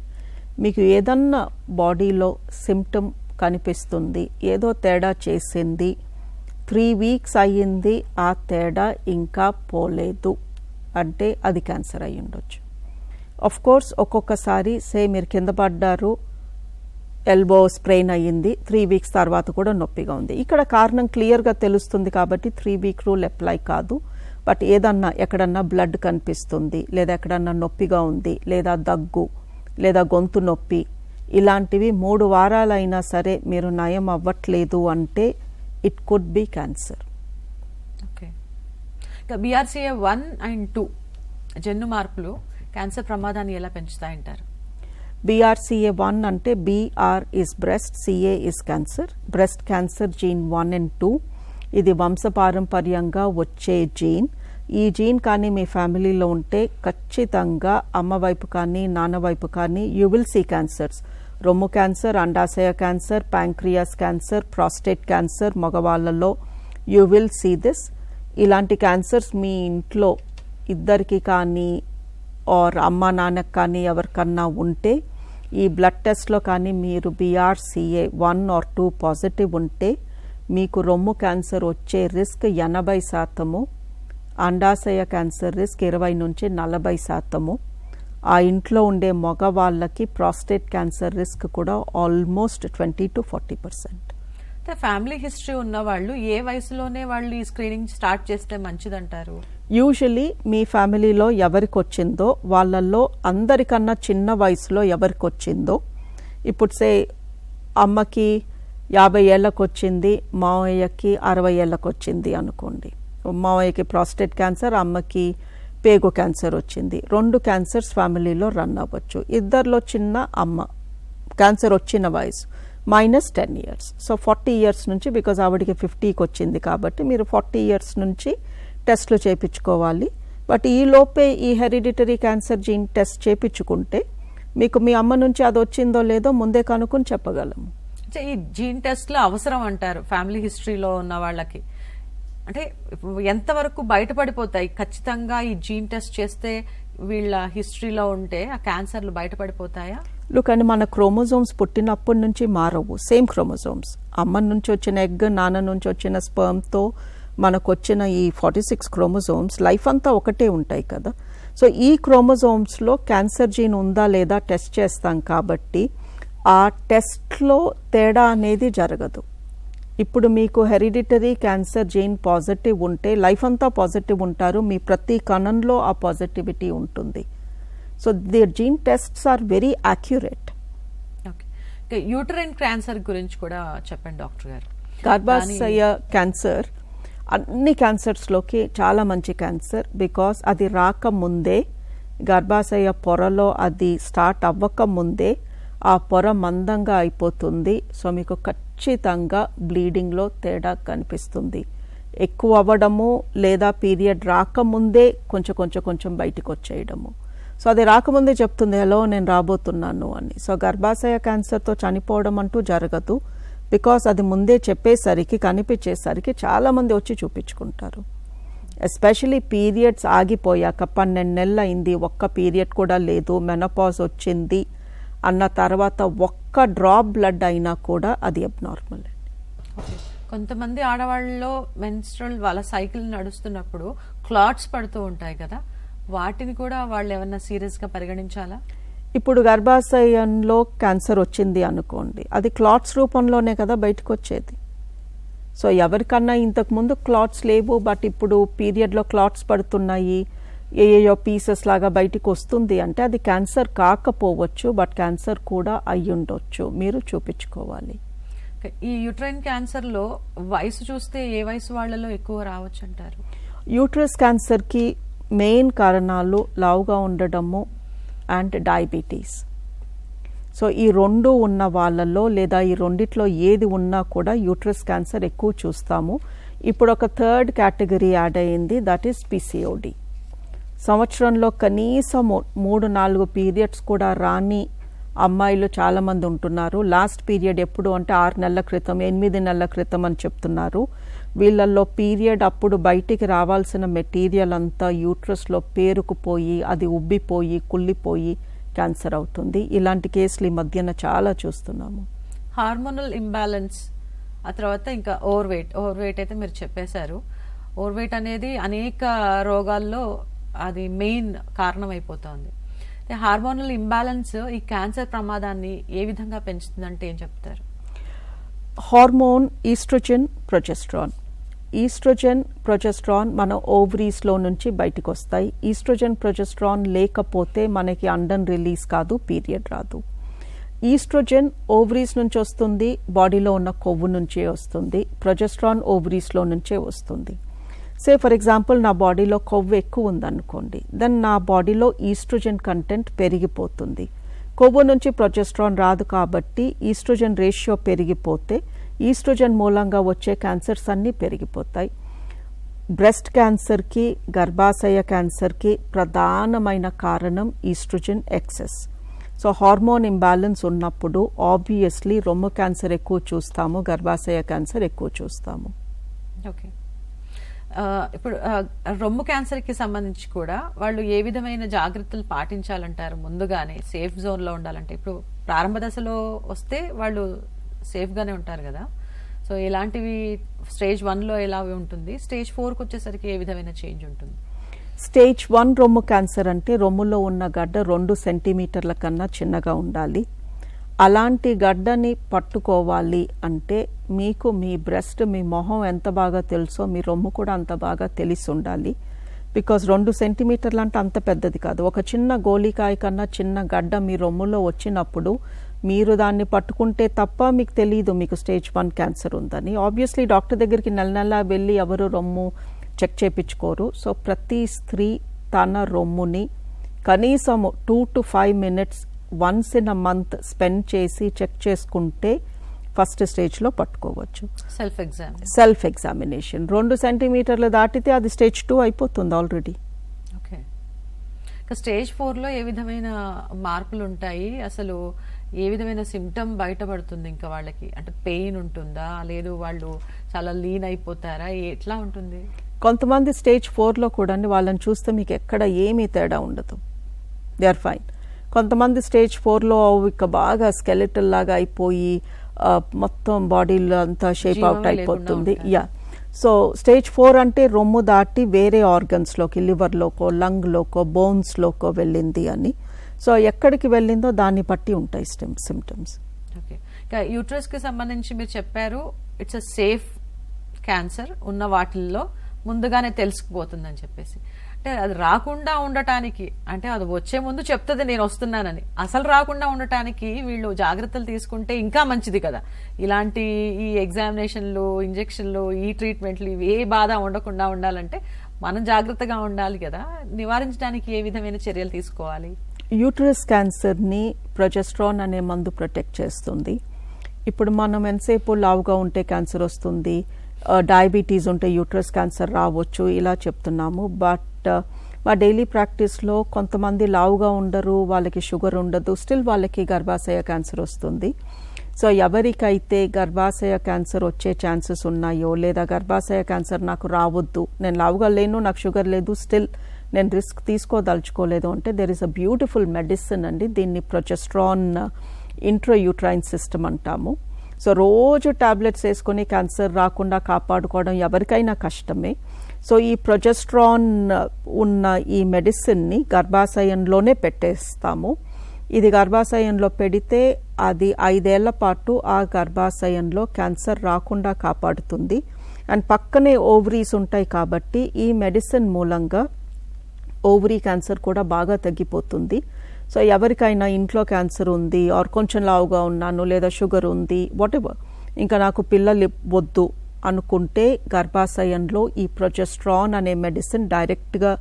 మీకు ఏదన్నా బాడీలో సిమ్టమ్ కనిపిస్తుంది, ఏదో తేడా చేసింది, 3 weeks అయ్యింది, ఆ తేడా ఇంకా పోలేదు అంటే అది క్యాన్సర్ అయి ఉండొచ్చు. ఆఫ్ కోర్స్ ఒక్కొక్కసారి మీరు కింద పడ్డారు, ఎల్బో స్ప్రెయిన్ అయ్యింది, 3 weeks తర్వాత కూడా నొప్పిగా ఉంది. ఇక్కడ కారణం క్లియర్గా తెలుస్తుంది కాబట్టి 3-week రూల్ అప్లై కాదు. బట్ ఏదన్నా ఎక్కడన్నా బ్లడ్ కనిపిస్తుంది, లేదా ఎక్కడన్నా నొప్పిగా ఉంది, లేదా దగ్గు, లేదా గొంతు నొప్పి, ఇలాంటివి 3 వారాలైనా సరే మీరు నయం అవ్వట్లేదు అంటే it could be cancer. Okay. BRCA 1 and 2 జన్యు మార్పులు క్యాన్సర్ ప్రమాదాన్ని ఎలా పెంచుతాయంటారు? BRCA 1 అంటే BR is breast, CA is cancer. Breast cancer gene 1 and 2 ఇది వంశపారంపర్యంగా వచ్చే జీన్. ఈ జీన్ కానీ మీ ఫ్యామిలీలో ఉంటే ఖచ్చితంగా అమ్మ వైపు కానీ నాన్న వైపు కానీ యూ విల్ సీ క్యాన్సర్స్. రొమ్ము క్యాన్సర్, అండాశయ cancer, pancreas cancer, prostate cancer మగవాళ్ళలో యూ విల్ సీ దిస్. ఇలాంటి క్యాన్సర్స్ మీ ఇంట్లో ఇద్దరికి కానీ ఆర్ అమ్మ నాన్నకు కానీ ఎవరికన్నా ఉంటే ఈ బ్లడ్ టెస్ట్లో కానీ మీరు BRCA 1 or 2 పాజిటివ్ ఉంటే మీకు రొమ్ము క్యాన్సర్ వచ్చే రిస్క్ 80%, అండాశయ క్యాన్సర్ రిస్క్ 20-40%, ఆ ఇంట్లో ఉండే మగవాళ్ళకి ప్రాస్టేట్ క్యాన్సర్ రిస్క్ కూడా ఆల్మోస్ట్ 20-40%. ఫ్యామిలీ హిస్టరీ ఉన్న వాళ్ళు ఏ వయసులోనే వాళ్ళు ఈ స్క్రీనింగ్ స్టార్ట్ చేస్తే మంచిదంటారు? యూజువలీ మీ ఫ్యామిలీలో ఎవరికి వచ్చిందో వాళ్ళల్లో అందరికన్నా చిన్న వయసులో ఎవరికి వచ్చిందో, ఇప్పుడు అమ్మకి 50 ఏళ్ళకు వచ్చింది, మావయ్యకి 60 ఏళ్ళకు వచ్చింది అనుకోండి. మావయ్యకి ప్రాస్టేట్ క్యాన్సర్, అమ్మకి పేగు క్యాన్సర్ వచ్చింది. 2 క్యాన్సర్స్ ఫ్యామిలీలో రన్ అవ్వచ్చు. ఇద్దరిలో చిన్న అమ్మ క్యాన్సర్ వచ్చిన వయసు -10 years. సో 40 years నుంచి, బికాజ్ ఆవిడికి 50కి వచ్చింది కాబట్టి మీరు 40 years నుంచి టెస్ట్లు చేయించుకోవాలి. బట్ ఈ లోపే ఈ హెరిడిటరీ క్యాన్సర్ జీన్ టెస్ట్ చేయించుకుంటే మీకు మీ అమ్మ నుంచి అది వచ్చిందో లేదో ముందే కనుక్కొని చెప్పగలము. ఈ జీన్ టెస్ట్లు అవసరం అంటారు ఫ్యామిలీ హిస్టరీలో ఉన్న వాళ్ళకి? అంటే ఎంతవరకు బయటపడిపోతాయి ఖచ్చితంగా ఈ జీన్ టెస్ట్ చేస్తే వీళ్ళ హిస్టరీలో ఉంటే ఆ క్యాన్సర్లు బయటపడిపోతాయా? లుక్ అండి, మన క్రోమోజోమ్స్ పుట్టినప్పటి నుంచి మారవు. సేమ్ క్రోమోజోమ్స్, అమ్మ నుంచి వచ్చిన ఎగ్, నాన్న నుంచి వచ్చిన స్పర్మ్తో మనకు వచ్చిన ఈ 46 క్రోమోజోమ్స్ లైఫ్ అంతా ఒకటే ఉంటాయి కదా. సో ఈ క్రోమోజోమ్స్లో క్యాన్సర్ జీన్ ఉందా లేదా టెస్ట్ చేస్తాం కాబట్టి ఆ టెస్ట్లో తేడా అనేది జరగదు. ఇప్పుడు మీకు హెరిడిటరీ క్యాన్సర్ జీన్ పాజిటివ్ ఉంటే లైఫ్ అంతా పాజిటివ్ ఉంటారు, మీ ప్రతి కణంలో ఆ పాజిటివిటీ ఉంటుంది. So the gene tests are very accurate. Okay, uterine cancer గురించి కూడా చెప్పండి డాక్టర్ గారు. గర్భాశయ క్యాన్సర్ అన్ని క్యాన్సర్స్లోకి చాలా మంచి క్యాన్సర్. బికాస్ అది రాకముందే, గర్భాశయ పొరలో అది స్టార్ట్ అవ్వకముందే ఆ పొర మందంగా అయిపోతుంది. సో మీకు ఖచ్చితంగా బ్లీడింగ్లో తేడా కనిపిస్తుంది. ఎక్కువ అవ్వడము లేదా పీరియడ్ రాకముందే కొంచెం బయటికి వచ్చేయడము. సో అది రాకముందే చెప్తుంది, హలో నేను రాబోతున్నాను అని. సో గర్భాశయ క్యాన్సర్తో చనిపోవడం అంటూ జరగదు. బికాస్ అది ముందే చెప్పేసరికి, కనిపించేసరికి చాలామంది వచ్చి చూపించుకుంటారు. ఎస్పెషలీ పీరియడ్స్ ఆగిపోయాక 12 నెలలు అయింది, ఒక్క పీరియడ్ కూడా లేదు, మెనోపాజ్ వచ్చింది అన్న తర్వాత ఒక్క డ్రాప్ బ్లడ్ అయినా కూడా అది అబ్నార్మల్. కొంతమంది ఆడవాళ్ళలో మెన్స్ట్రల్ వాళ్ళ సైకిల్ నడుస్తున్నప్పుడు క్లాట్స్ పడుతూ ఉంటాయి కదా, వాటిని కూడా వాళ్ళు ఏమన్నా సీరియస్గా పరిగణించాలా? ఇప్పుడు గర్భాశయంలో క్యాన్సర్ వచ్చింది అనుకోండి, అది క్లాట్స్ రూపంలోనే కదా బయటకు వచ్చేది. సో ఎవరికన్నా ఇంతకుముందు క్లాట్స్ లేవు, బట్ ఇప్పుడు పీరియడ్లో క్లాట్స్ పడుతున్నాయి, ఏయో పీసెస్ లాగా బయటికి వస్తుంది అంటే అది క్యాన్సర్ కాకపోవచ్చు, బట్ క్యాన్సర్ కూడా అయి ఉండొచ్చు. మీరు చూపించుకోవాలి. ఈ యూట్రైన్ క్యాన్సర్లో వయసు చూస్తే ఏ వయసు వాళ్ళలో ఎక్కువ రావచ్చు అంటారు? యూట్రస్ క్యాన్సర్కి మెయిన్ కారణాలు లావుగా ఉండడము అండ్ డయాబెటీస్. సో ఈ రెండు ఉన్న వాళ్ళలో లేదా ఈ రెండిట్లో ఏది ఉన్నా కూడా యూట్రస్ క్యాన్సర్ ఎక్కువ చూస్తాము. ఇప్పుడు ఒక థర్డ్ కేటగిరీ యాడ్ అయ్యింది, దట్ ఈస్ PCOD. సంవత్సరంలో కనీసం 3-4 పీరియడ్స్ కూడా రాని అమ్మాయిలు చాలామంది ఉంటున్నారు. లాస్ట్ పీరియడ్ ఎప్పుడు అంటే 6 నెలల క్రితం, 8 నెలల క్రితం అని చెప్తున్నారు. వీళ్ళల్లో పీరియడ్ అప్పుడు బయటికి రావాల్సిన మెటీరియల్ అంతా యూట్రస్లో పేరుకుపోయి అది ఉబ్బిపోయి కుళ్ళిపోయి క్యాన్సర్ అవుతుంది. ఇలాంటి కేసులు ఈ మధ్యన చాలా చూస్తున్నాము. హార్మోనల్ ఇంబ్యాలెన్స్, ఆ తర్వాత ఇంకా ఓవర్ వెయిట్ అయితే మీరు చెప్పేశారు. ఓవర్ వెయిట్ అనేది అనేక రోగాల్లో అది మెయిన్ కారణం అయిపోతుంది. హార్మోనల్ ఇంబ్యాలెన్స్ ఈ క్యాన్సర్ ప్రమాదాన్ని ఏ విధంగా పెంచుతుందంటే ఏం చెప్తారు? Hormone oestrogen, progesterone. Oestrogen, progesterone మన ఓవరీస్లో నుంచి బయటకు వస్తాయి. ఈస్ట్రోజన్, ప్రొజెస్ట్రాన్ లేకపోతే మనకి అండం రిలీజ్ కాదు, పీరియడ్ రాదు. ఈస్ట్రోజన్ ఓవరీస్ నుంచి వస్తుంది, బాడీలో ఉన్న కొవ్వు నుంచే వస్తుంది. ప్రొజెస్ట్రాన్ ఓవరీస్లో నుంచే వస్తుంది. సే ఫర్ ఎగ్జాంపుల్ నా బాడీలో కొవ్వు ఎక్కువ ఉందనుకోండి, దెన్ నా బాడీలో ఈస్ట్రోజన్ కంటెంట్ పెరిగిపోతుంది. కొవ్వు నుంచి ప్రొజెస్ట్రాన్ రాదు కాబట్టి ఈస్ట్రోజన్ రేషియో పెరిగిపోతే ఈస్ట్రోజన్ మూలంగా వచ్చే క్యాన్సర్స్ అన్నీ పెరిగిపోతాయి. బ్రెస్ట్ క్యాన్సర్కి, గర్భాశయ క్యాన్సర్కి ప్రధానమైన కారణం oestrogen excess. So hormone imbalance ఉన్నప్పుడు ఆబ్వియస్లీ రొమ్ము క్యాన్సర్ ఎక్కువ చూస్తాము, గర్భాశయ క్యాన్సర్ ఎక్కువ చూస్తాము. ఓకే, ఇప్పుడు రొమ్ము క్యాన్సర్కి సంబంధించి కూడా వాళ్ళు ఏ విధమైన జాగ్రత్తలు పాటించాలంటారు? ముందుగానే సేఫ్ జోన్లో ఉండాలంటే, ఇప్పుడు ప్రారంభ దశలో వస్తే వాళ్ళు సేఫ్గానే ఉంటారు కదా, సో ఇలాంటివి స్టేజ్ 1లో ఎలా ఉంటుంది, స్టేజ్ 4కి వచ్చేసరికి ఏ విధమైన చేంజ్ ఉంటుంది? స్టేజ్ 1 రొమ్ము క్యాన్సర్ అంటే రొమ్ములో ఉన్న గడ్డ 2 సెంటీమీటర్ల కన్నా చిన్నగా ఉండాలి. అలాంటి గడ్డని పట్టుకోవాలి అంటే మీకు మీ బ్రెస్ట్, మీ మొహం ఎంత బాగా తెలుసో మీ రొమ్ము కూడా అంత బాగా తెలిసి ఉండాలి. బికాజ్ 2 సెంటీమీటర్లు అంటే అంత పెద్దది కాదు. ఒక చిన్న గోళీకాయ కన్నా చిన్న గడ్డ మీ రొమ్ములో వచ్చినప్పుడు మీరు దాన్ని పట్టుకుంటే తప్ప మీకు తెలియదు మీకు స్టేజ్ 1 క్యాన్సర్ ఉందని. ఆబ్వియస్లీ డాక్టర్ దగ్గరికి నెల వెళ్ళి ఎవరు రొమ్ము చెక్ చేయించుకోరు. సో ప్రతి స్త్రీ తన రొమ్ముని కనీసం 2 to 5 minutes once in a month spend చేసి చెక్ చేసుకుంటే ఫస్ట్ స్టేజ్లో పట్టుకోవచ్చు. సెల్ఫ్ ఎగ్జామినేషన్ 2 సెంటీమీటర్లు దాటితే అది స్టేజ్ 2 అయిపోతుంది ఆల్రెడీ. ఓకే, స్టేజ్ 4లో ఏ విధమైన మార్పులు ఉంటాయి, అసలు ఏ విధమైన సిమ్టమ్ బయటపడుతుంది? ఇంకా వాళ్ళకి అంటే పెయిన్ ఉంటుందా, లేదు వాళ్ళు చాలా లీన్ అయిపోతారా, ఎట్లా ఉంటుంది? కొంతమంది స్టేజ్ 4లో కూడా వాళ్ళని చూస్తే మీకు ఎక్కడ ఏమీ తేడా ఉండదు, దే ఆర్ ఫైన్. కొంతమంది స్టేజ్ 4లో ఇక బాగా స్కెలిటల్ లాగా అయిపోయి మొత్తం బాడీలో అంతా షేప్ అవుట్ అయిపోతుంది. యా, సో స్టేజ్ 4 అంటే రొమ్ము దాటి వేరే ఆర్గన్స్లోకి, లివర్లోకో లంగ్లోకో బోన్స్లోకో వెళ్ళింది అని. సో ఎక్కడికి వెళ్ళిందో దాన్ని బట్టి ఉంటాయి సిమ్టమ్స్. ఓకే, ఇంకా యూట్రస్కి సంబంధించి మీరు చెప్పారు ఇట్స్ అ సేఫ్ క్యాన్సర్, ఉన్న వాటిల్లో ముందుగానే తెలిసిపోతుందని చెప్పేసి. అంటే అది రాకుండా ఉండటానికి, అంటే అది వచ్చే ముందు చెప్తుంది నేను వస్తున్నానని, అసలు రాకుండా ఉండటానికి వీళ్ళు జాగ్రత్తలు తీసుకుంటే ఇంకా మంచిది కదా. ఇలాంటి ఈ ఎగ్జామినేషన్లు, ఇంజెక్షన్లు, ఈ ట్రీట్మెంట్లు ఇవి ఏ బాధ ఉండకుండా ఉండాలంటే మనం జాగ్రత్తగా ఉండాలి కదా. నివారించడానికి ఏ విధమైన చర్యలు తీసుకోవాలి? యూట్రస్ క్యాన్సర్ని ప్రొజెస్ట్రాన్ అనే మందు ప్రొటెక్ట్ చేస్తుంది. ఇప్పుడు మనం ఎంతసేపు లావుగా ఉంటే క్యాన్సర్ వస్తుంది, డయాబెటీస్ ఉంటే యూట్రస్ క్యాన్సర్ రావచ్చు ఇలా చెప్తున్నాము. బట్ మా డైలీ ప్రాక్టీస్లో కొంతమంది లావుగా ఉండరు, వాళ్ళకి షుగర్ ఉండదు, స్టిల్ వాళ్ళకి గర్భాశయ క్యాన్సర్ వస్తుంది. సో ఎవరికైతే గర్భాశయ క్యాన్సర్ వచ్చే ఛాన్సెస్ ఉన్నాయో, లేదా గర్భాశయ క్యాన్సర్ నాకు రావద్దు, నేను లావుగా లేను, నాకు షుగర్ లేదు, స్టిల్ నేను రిస్క్ తీసుకోదలుచుకోలేదు అంటే there is a beautiful medicine అండి. దీన్ని ప్రొజెస్ట్రాన్ ఇంట్రోయూట్రైన్ సిస్టమ్ అంటాము. సో రోజు టాబ్లెట్స్ వేసుకొని క్యాన్సర్ రాకుండా కాపాడుకోవడం ఎవరికైనా కష్టమే. సో ఈ ప్రొజెస్ట్రాన్ ఉన్న ఈ మెడిసిన్ని గర్భాశయంలోనే పెట్టేస్తాము. ఇది గర్భాశయంలో పెడితే అది 5 ఏళ్ల పాటు ఆ గర్భాశయంలో క్యాన్సర్ రాకుండా కాపాడుతుంది. అండ్ పక్కనే ఓవరీస్ ఉంటాయి కాబట్టి ఈ మెడిసిన్ మూలంగా ఓవరీ క్యాన్సర్ కూడా బాగా తగ్గిపోతుంది. సో ఎవరికైనా ఇంట్లో క్యాన్సర్ ఉంది, ఆర్ కొంచెం లావుగా ఉన్నాను, లేదా షుగర్ ఉంది, వాటెవర్, ఇంకా నాకు పిల్లలు వద్దు అనుకుంటే గర్భాశయంలో ఈ ప్రొజెస్ట్రాన్ అనే మెడిసిన్ డైరెక్ట్గా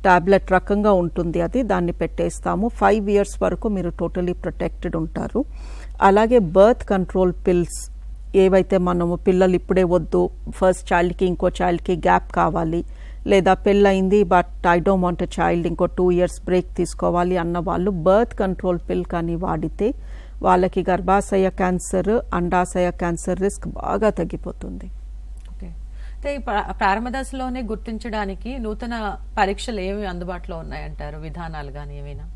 టాబ్లెట్ రకంగా ఉంటుంది, అది దాన్ని పెట్టేస్తాము. 5 years వరకు మీరు టోటలీ ప్రొటెక్టెడ్ ఉంటారు. అలాగే బర్త్ కంట్రోల్ పిల్స్ ఏవైతే మనము పిల్లలు ఇప్పుడే వద్దు, ఫస్ట్ చైల్డ్కి ఇంకో చైల్డ్కి గ్యాప్ కావాలి, లేదా పెళ్ళయింది but I don't want a child, ఇంకో 2 years బ్రేక్ తీసుకోవాలి అన్న వాళ్ళు బర్త్ కంట్రోల్ పిల్ కానీ వాడితే వాళ్ళకి గర్భాశయ క్యాన్సర్, అండాశయ క్యాన్సర్ రిస్క్ బాగా తగ్గిపోతుంది. ఓకే, అయితే ఈ ప్రారంభ దశలోనే గుర్తించడానికి నూతన పరీక్షలు ఏమి అందుబాటులో ఉన్నాయంటారు, విధానాలు కానీ ఏమైనా?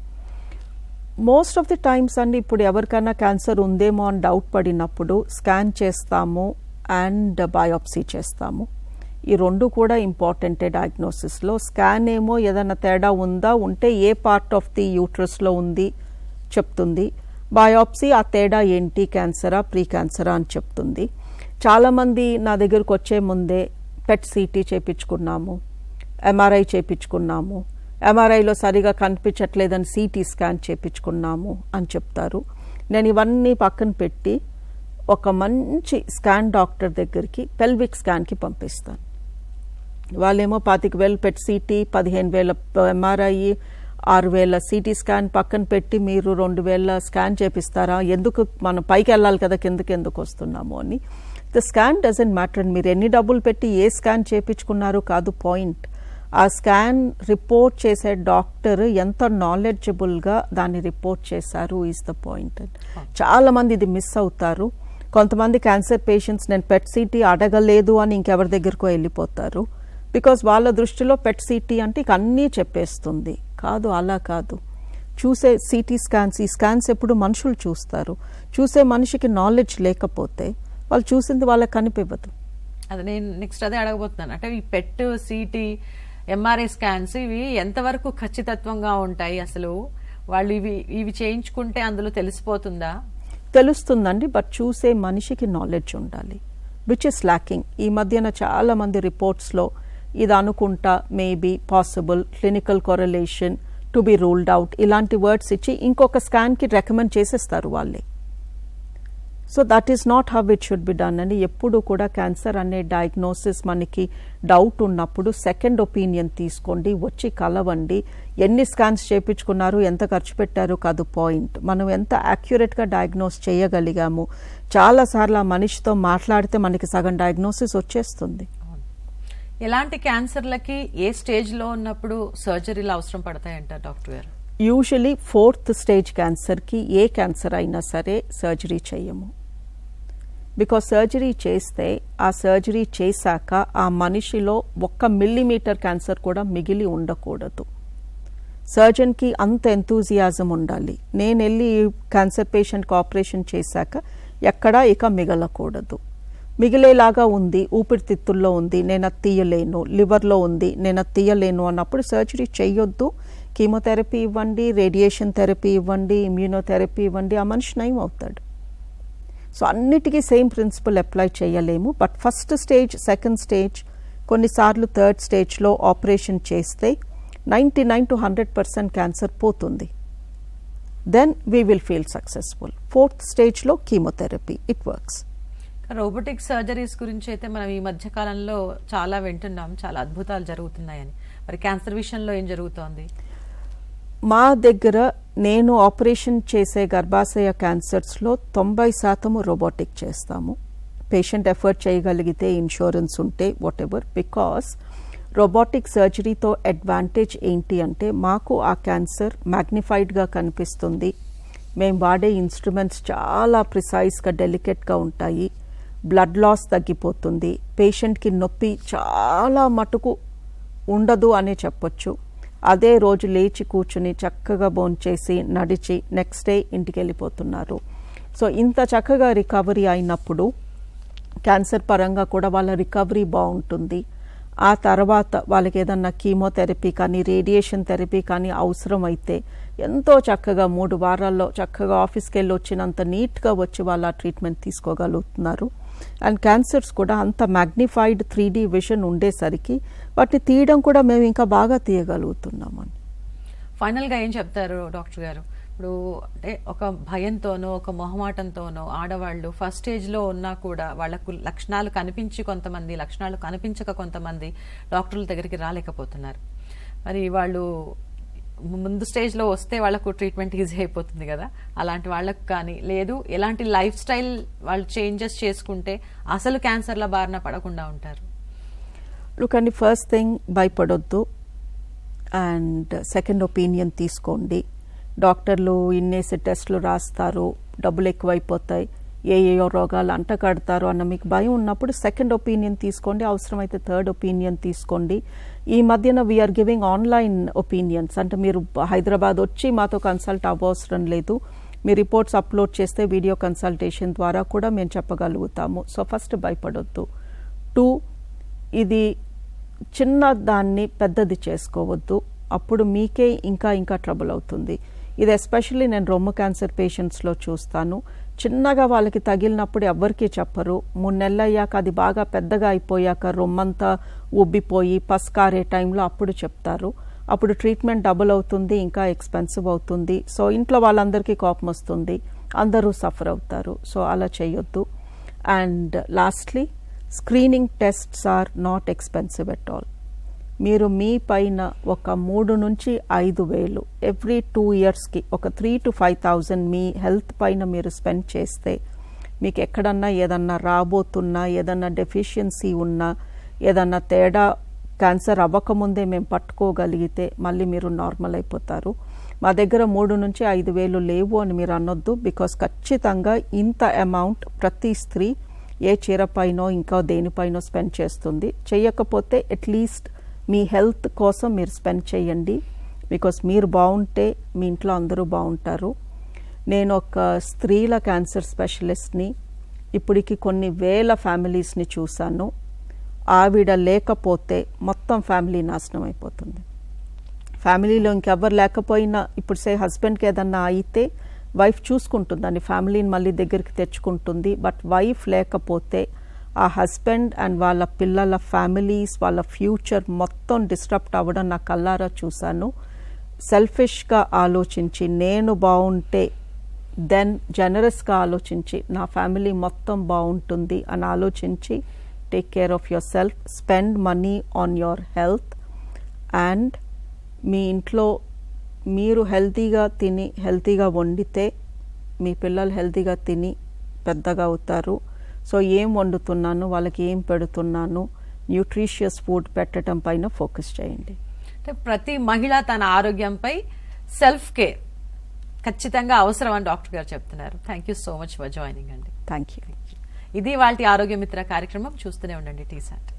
మోస్ట్ ఆఫ్ ది టైమ్స్ అండి ఇప్పుడు ఎవరికైనా క్యాన్సర్ ఉందేమో అని డౌట్ పడినప్పుడు స్కాన్ చేస్తాము అండ్ బయాప్సీ చేస్తాము. ఈ 2 కూడా ఇంపార్టెంటే డయాగ్నోసిస్లో. స్కాన్ ఏమో ఏదైనా తేడా ఉందా, ఉంటే ఏ పార్ట్ ఆఫ్ ది యూట్రస్లో ఉంది చెప్తుంది. బయాప్సీ ఆ తేడా ఏంటి, క్యాన్సరా ప్రీ క్యాన్సరా అని చెప్తుంది. చాలామంది నా దగ్గరకు వచ్చే ముందే పెట్ సిటీ చేయించుకున్నాము, ఎంఆర్ఐ చేయించుకున్నాము, ఎంఆర్ఐలో సరిగా కనిపించట్లేదని సిటీ స్కాన్ చేయించుకున్నాము అని చెప్తారు. నేను ఇవన్నీ పక్కన పెట్టి ఒక మంచి స్కాన్ డాక్టర్ దగ్గరికి పెల్విక్ స్కాన్కి పంపిస్తాను. వాళ్ళేమో 25,000 PET CT, 15,000 MRI, 6,000 CT scan పక్కన పెట్టి మీరు 2,000 స్కాన్ చేపిస్తారా, ఎందుకు మనం పైకి వెళ్ళాలి కదా, కిందకి ఎందుకు వస్తున్నాము అని. The scan doesn't matter and మీరు ఎన్ని డబ్బులు పెట్టి ఏ స్కాన్ చేయించుకున్నారు కాదు పాయింట్. ఆ స్కాన్ రిపోర్ట్ చేసే డాక్టర్ ఎంత నాలెడ్జబుల్గా దాన్ని రిపోర్ట్ చేశారు ఈజ్ ద పాయింట్. చాలా మంది ఇది మిస్ అవుతారు. కొంతమంది క్యాన్సర్ పేషెంట్స్ నేను పెట్ సిటీ అడగలేదు అని ఇంకెవరి దగ్గరకు వెళ్ళిపోతారు. బికాజ్ వాళ్ళ దృష్టిలో పెట్ సిటీ అంటే ఇక అన్నీ చెప్పేస్తుంది. కాదు, అలా కాదు. చూసే సిటీ స్కాన్స్, ఈ స్కాన్స్ ఎప్పుడు మనుషులు చూస్తారు. చూసే మనిషికి నాలెడ్జ్ లేకపోతే వాళ్ళు చూసింది వాళ్ళకి కనిపివ్వదు. అది నేను నెక్స్ట్ అదే అడగబోతున్నాను. అంటే ఈ పెట్ సిటీ, ఎంఆర్ఐ స్కాన్స్ ఇవి ఎంతవరకు ఖచ్చితత్వంగా ఉంటాయి, అసలు వాళ్ళు ఇవి చేయించుకుంటే అందులో తెలిసిపోతుందా? తెలుస్తుందండి, బట్ చూసే మనిషికి నాలెడ్జ్ ఉండాలి, విచ్ ఇస్ ల్యాకింగ్. ఈ మధ్యన చాలా మంది రిపోర్ట్స్లో ఇది అనుకుంటా, maybe, possible, clinical correlation, to be ruled out ఇలాంటి వర్డ్స్ ఇచ్చి ఇంకొక స్కాన్కి రికమెండ్ చేసేస్తారు వాళ్ళే. So that is not how it should be done అని. ఎప్పుడు కూడా క్యాన్సర్ అనే డయాగ్నోసిస్ మనకి డౌట్ ఉన్నప్పుడు సెకండ్ ఒపీనియన్ తీసుకోండి, వచ్చి కలవండి. ఎన్ని స్కాన్స్ చేయించుకున్నారు, ఎంత ఖర్చు పెట్టారు కాదు పాయింట్, మనం ఎంత యాక్యురేట్గా డయాగ్నోస్ చేయగలిగాము. చాలాసార్లు ఆ మనిషితో మాట్లాడితే మనకి సగం డయాగ్నోసిస్ వచ్చేస్తుంది. ఎలాంటి క్యాన్సర్లకి ఏ స్టేజ్లో ఉన్నప్పుడు సర్జరీలు అవసరం పడతాయంటారు డాక్టర్ గారు? యూజువలీ 4th స్టేజ్ క్యాన్సర్కి ఏ క్యాన్సర్ అయినా సరే సర్జరీ చేయము. బికాస్ సర్జరీ చేస్తే ఆ సర్జరీ చేశాక ఆ మనిషిలో 1 మిల్లీమీటర్ క్యాన్సర్ కూడా మిగిలి ఉండకూడదు. సర్జన్కి అంత ఎంతూజియాజం ఉండాలి. నేను వెళ్ళి క్యాన్సర్ పేషెంట్కి ఆపరేషన్ చేశాక ఎక్కడా ఇక మిగలకూడదు. మిగిలేలాగా ఉంది, ఊపిరితిత్తుల్లో ఉంది, నేను అది తీయలేను, లివర్లో ఉంది, నేను అది తీయలేను అన్నప్పుడు సర్జరీ చేయొద్దు. కీమోథెరపీ ఇవ్వండి, రేడియేషన్ థెరపీ ఇవ్వండి, ఇమ్యూనోథెరపీ ఇవ్వండి, ఆ మనిషి నయం అవుతాడు. సో అన్నిటికీ సేమ్ ప్రిన్సిపల్ అప్లై చేయలేము. But first stage, second stage, కొన్నిసార్లు థర్డ్ స్టేజ్లో ఆపరేషన్ చేస్తే 99 to 100% క్యాన్సర్ పోతుంది. Then we will feel successful. Fourth స్టేజ్లో chemotherapy, it works. Robotic surgeries గురించి అయితే మనం ఈ మధ్య కాలంలో చాలా వింటున్నాం, చాలా అద్భుతాలు జరుగుతున్నాయని. మరి క్యాన్సర్ విషయంలో ఏం జరుగుతోంది? మా దగ్గర నేను ఆపరేషన్ చేసే గర్భాశయ క్యాన్సర్స్లో 90% రోబోటిక్ చేస్తాము. పేషెంట్ ఎఫర్ట్ చేయగలిగితే, ఇన్సూరెన్స్ ఉంటే, వాట్ ఎవర్. బికాస్ రోబోటిక్ సర్జరీతో అడ్వాంటేజ్ ఏంటి అంటే మాకు ఆ క్యాన్సర్ మ్యాగ్నిఫైడ్గా కనిపిస్తుంది. మేము వాడే ఇన్స్ట్రుమెంట్స్ చాలా ప్రిసైజ్గా, డెలికేట్గా ఉంటాయి. బ్లడ్ లాస్ తగ్గిపోతుంది. పేషెంట్కి నొప్పి చాలా మటుకు ఉండదు అనే చెప్పొచ్చు. అదే రోజు లేచి కూర్చుని చక్కగా భోంచేసి నడిచి నెక్స్ట్ డే ఇంటికి వెళ్ళిపోతున్నారు. సో ఇంత చక్కగా రికవరీ అయినప్పుడు క్యాన్సర్ పరంగా కూడా వాళ్ళ రికవరీ బాగుంటుంది. ఆ తర్వాత వాళ్ళకి ఏదన్నా కీమోథెరపీ కానీ, రేడియేషన్ థెరపీ కానీ అవసరమైతే ఎంతో చక్కగా 3 వారాల్లో చక్కగా ఆఫీస్కి వెళ్ళి వచ్చినంత నీట్గా వచ్చి వాళ్ళు ఆ ట్రీట్మెంట్ తీసుకోగలుగుతున్నారు. అండ్ క్యాన్సర్స్ కూడా అంత మ్యాగ్నిఫైడ్ 3D విజన్ ఉండేసరికి వాటిని తీయడం కూడా మేము ఇంకా బాగా తీయగలుగుతున్నామని. ఫైనల్గా ఏం చెప్తారు డాక్టర్ గారు? ఇప్పుడు అంటే ఒక భయంతోనో, ఒక మొహమాటంతోనో ఆడవాళ్ళు ఫస్ట్ స్టేజ్లో ఉన్నా కూడా వాళ్లకు లక్షణాలు కనిపించి కొంతమంది, లక్షణాలు కనిపించక కొంతమంది డాక్టర్ల దగ్గరికి రాలేకపోతున్నారు. మరి వాళ్ళు ముందు స్టేజ్లో వస్తే వాళ్ళకు ట్రీట్మెంట్ ఈజీ అయిపోతుంది కదా, అలాంటి వాళ్ళకు కానీ, లేదు ఎలాంటి లైఫ్ స్టైల్ వాళ్ళు చేంజెస్ చేసుకుంటే అసలు క్యాన్సర్ల బారిన పడకుండా ఉంటారు? కానీ ఫస్ట్ థింగ్, భయపడొద్దు. అండ్ సెకండ్ ఒపీనియన్ తీసుకోండి. డాక్టర్లు ఇన్నేసి టెస్టులు రాస్తారు, డబ్బులు ఎక్కువైపోతాయి, ఏయో రోగాలు అంటకడతారు అన్న మీకు భయం ఉన్నప్పుడు సెకండ్ ఒపీనియన్ తీసుకోండి. అవసరమైతే థర్డ్ ఒపీనియన్ తీసుకోండి. ఈ మధ్యన వీఆర్ గివింగ్ ఆన్లైన్ ఒపీనియన్స్. అంటే మీరు హైదరాబాద్ వచ్చి మాతో కన్సల్ట్ అవ్వవసరం లేదు. మీ రిపోర్ట్స్ అప్లోడ్ చేస్తే వీడియో కన్సల్టేషన్ ద్వారా కూడా మేము చెప్పగలుగుతాము. సో ఫస్ట్ భయపడొద్దు. 2, ఇది చిన్న దాన్ని పెద్దది చేసుకోవద్దు. అప్పుడు మీకే ఇంకా ఇంకా ట్రబుల్ అవుతుంది. ఇది ఎస్పెషల్లీ నేను రొమ్ము క్యాన్సర్ పేషెంట్స్లో చూస్తాను. చిన్నగా వాళ్ళకి తగిలినప్పుడు ఎవ్వరికీ చెప్పరు. 3 నెలలు అయ్యాక, అది బాగా పెద్దగా అయిపోయాక, రొమ్మంతా ఉబ్బిపోయి పస్కారే టైంలో అప్పుడు చెప్తారు. అప్పుడు ట్రీట్మెంట్ డబుల్ అవుతుంది, ఇంకా ఎక్స్పెన్సివ్ అవుతుంది. సో ఇంట్లో వాళ్ళందరికీ కోపం వస్తుంది, అందరూ సఫర్ అవుతారు. సో అలా చేయొద్దు. And lastly, screening tests are not expensive at all. మీరు మీ పైన ఒక 3 నుంచి 5,000 ఎవ్రీ 2 ఇయర్స్కి ఒక 3,000 to 5,000 మీ హెల్త్ పైన మీరు స్పెండ్ చేస్తే మీకు ఎక్కడన్నా ఏదన్నా రాబోతున్నా, ఏదన్నా డెఫిషియన్సీ ఉన్నా, ఏదన్నా తేడా క్యాన్సర్ అవ్వకముందే మేము పట్టుకోగలిగితే మళ్ళీ మీరు నార్మల్ అయిపోతారు. మా దగ్గర 3 నుంచి 5,000 లేవు అని మీరు అనొద్దు. బికాస్ ఖచ్చితంగా ఇంత అమౌంట్ ప్రతి స్త్రీ ఏ చీర పైనో ఇంకా దేనిపైనో స్పెండ్ చేస్తుంది. చేయకపోతే అట్లీస్ట్ మీ హెల్త్ కోసం మీరు స్పెండ్ చేయండి. బికాస్ మీరు బాగుంటే మీ ఇంట్లో అందరూ బాగుంటారు. నేను ఒక స్త్రీల క్యాన్సర్ స్పెషలిస్ట్ని. ఇప్పటికి కొన్ని వేల ఫ్యామిలీస్ని చూశాను. ఆవిడ లేకపోతే మొత్తం ఫ్యామిలీ నాశనం అయిపోతుంది. ఫ్యామిలీలో ఇంకెవ్వరు లేకపోయినా, ఇప్పుడు సే హస్బెండ్కి ఏదన్నా అయితే వైఫ్ చూసుకుంటుంది, దాన్ని ఫ్యామిలీని మళ్ళీ దగ్గరికి తెచ్చుకుంటుంది. బట్ వైఫ్ లేకపోతే ఆ హస్బెండ్ అండ్ వాళ్ళ పిల్లల ఫ్యామిలీస్, వాళ్ళ ఫ్యూచర్ మొత్తం డిస్టర్బ్ అవ్వడం నా కళ్ళారా చూశాను. సెల్ఫిష్గా ఆలోచించి నేను బాగుంటే, దెన్ జనరస్గా ఆలోచించి నా ఫ్యామిలీ మొత్తం బాగుంటుంది అని ఆలోచించి take care of yourself, spend money on your health. And మీ ఇంట్లో మీరు హెల్తీగా తిని, హెల్తీగా వండితే మీ పిల్లలు హెల్తీగా తిని పెద్దగా అవుతారు. సో ఏం వండుతున్నాను, వాళ్ళకి ఏం పెడుతున్నాను, న్యూట్రిషియస్ ఫుడ్ పెట్టడం పైన ఫోకస్ చేయండి. అంటే ప్రతి మహిళ తన ఆరోగ్యంపై సెల్ఫ్ కేర్ ఖచ్చితంగా అవసరం అని డాక్టర్ గారు చెప్తున్నారు. Thank you so much for joining అండి. Thank you. ఇది వాటి ఆరోగ్య మిత్ర కార్యక్రమం. చూస్తూనే ఉండండి టీసాట్.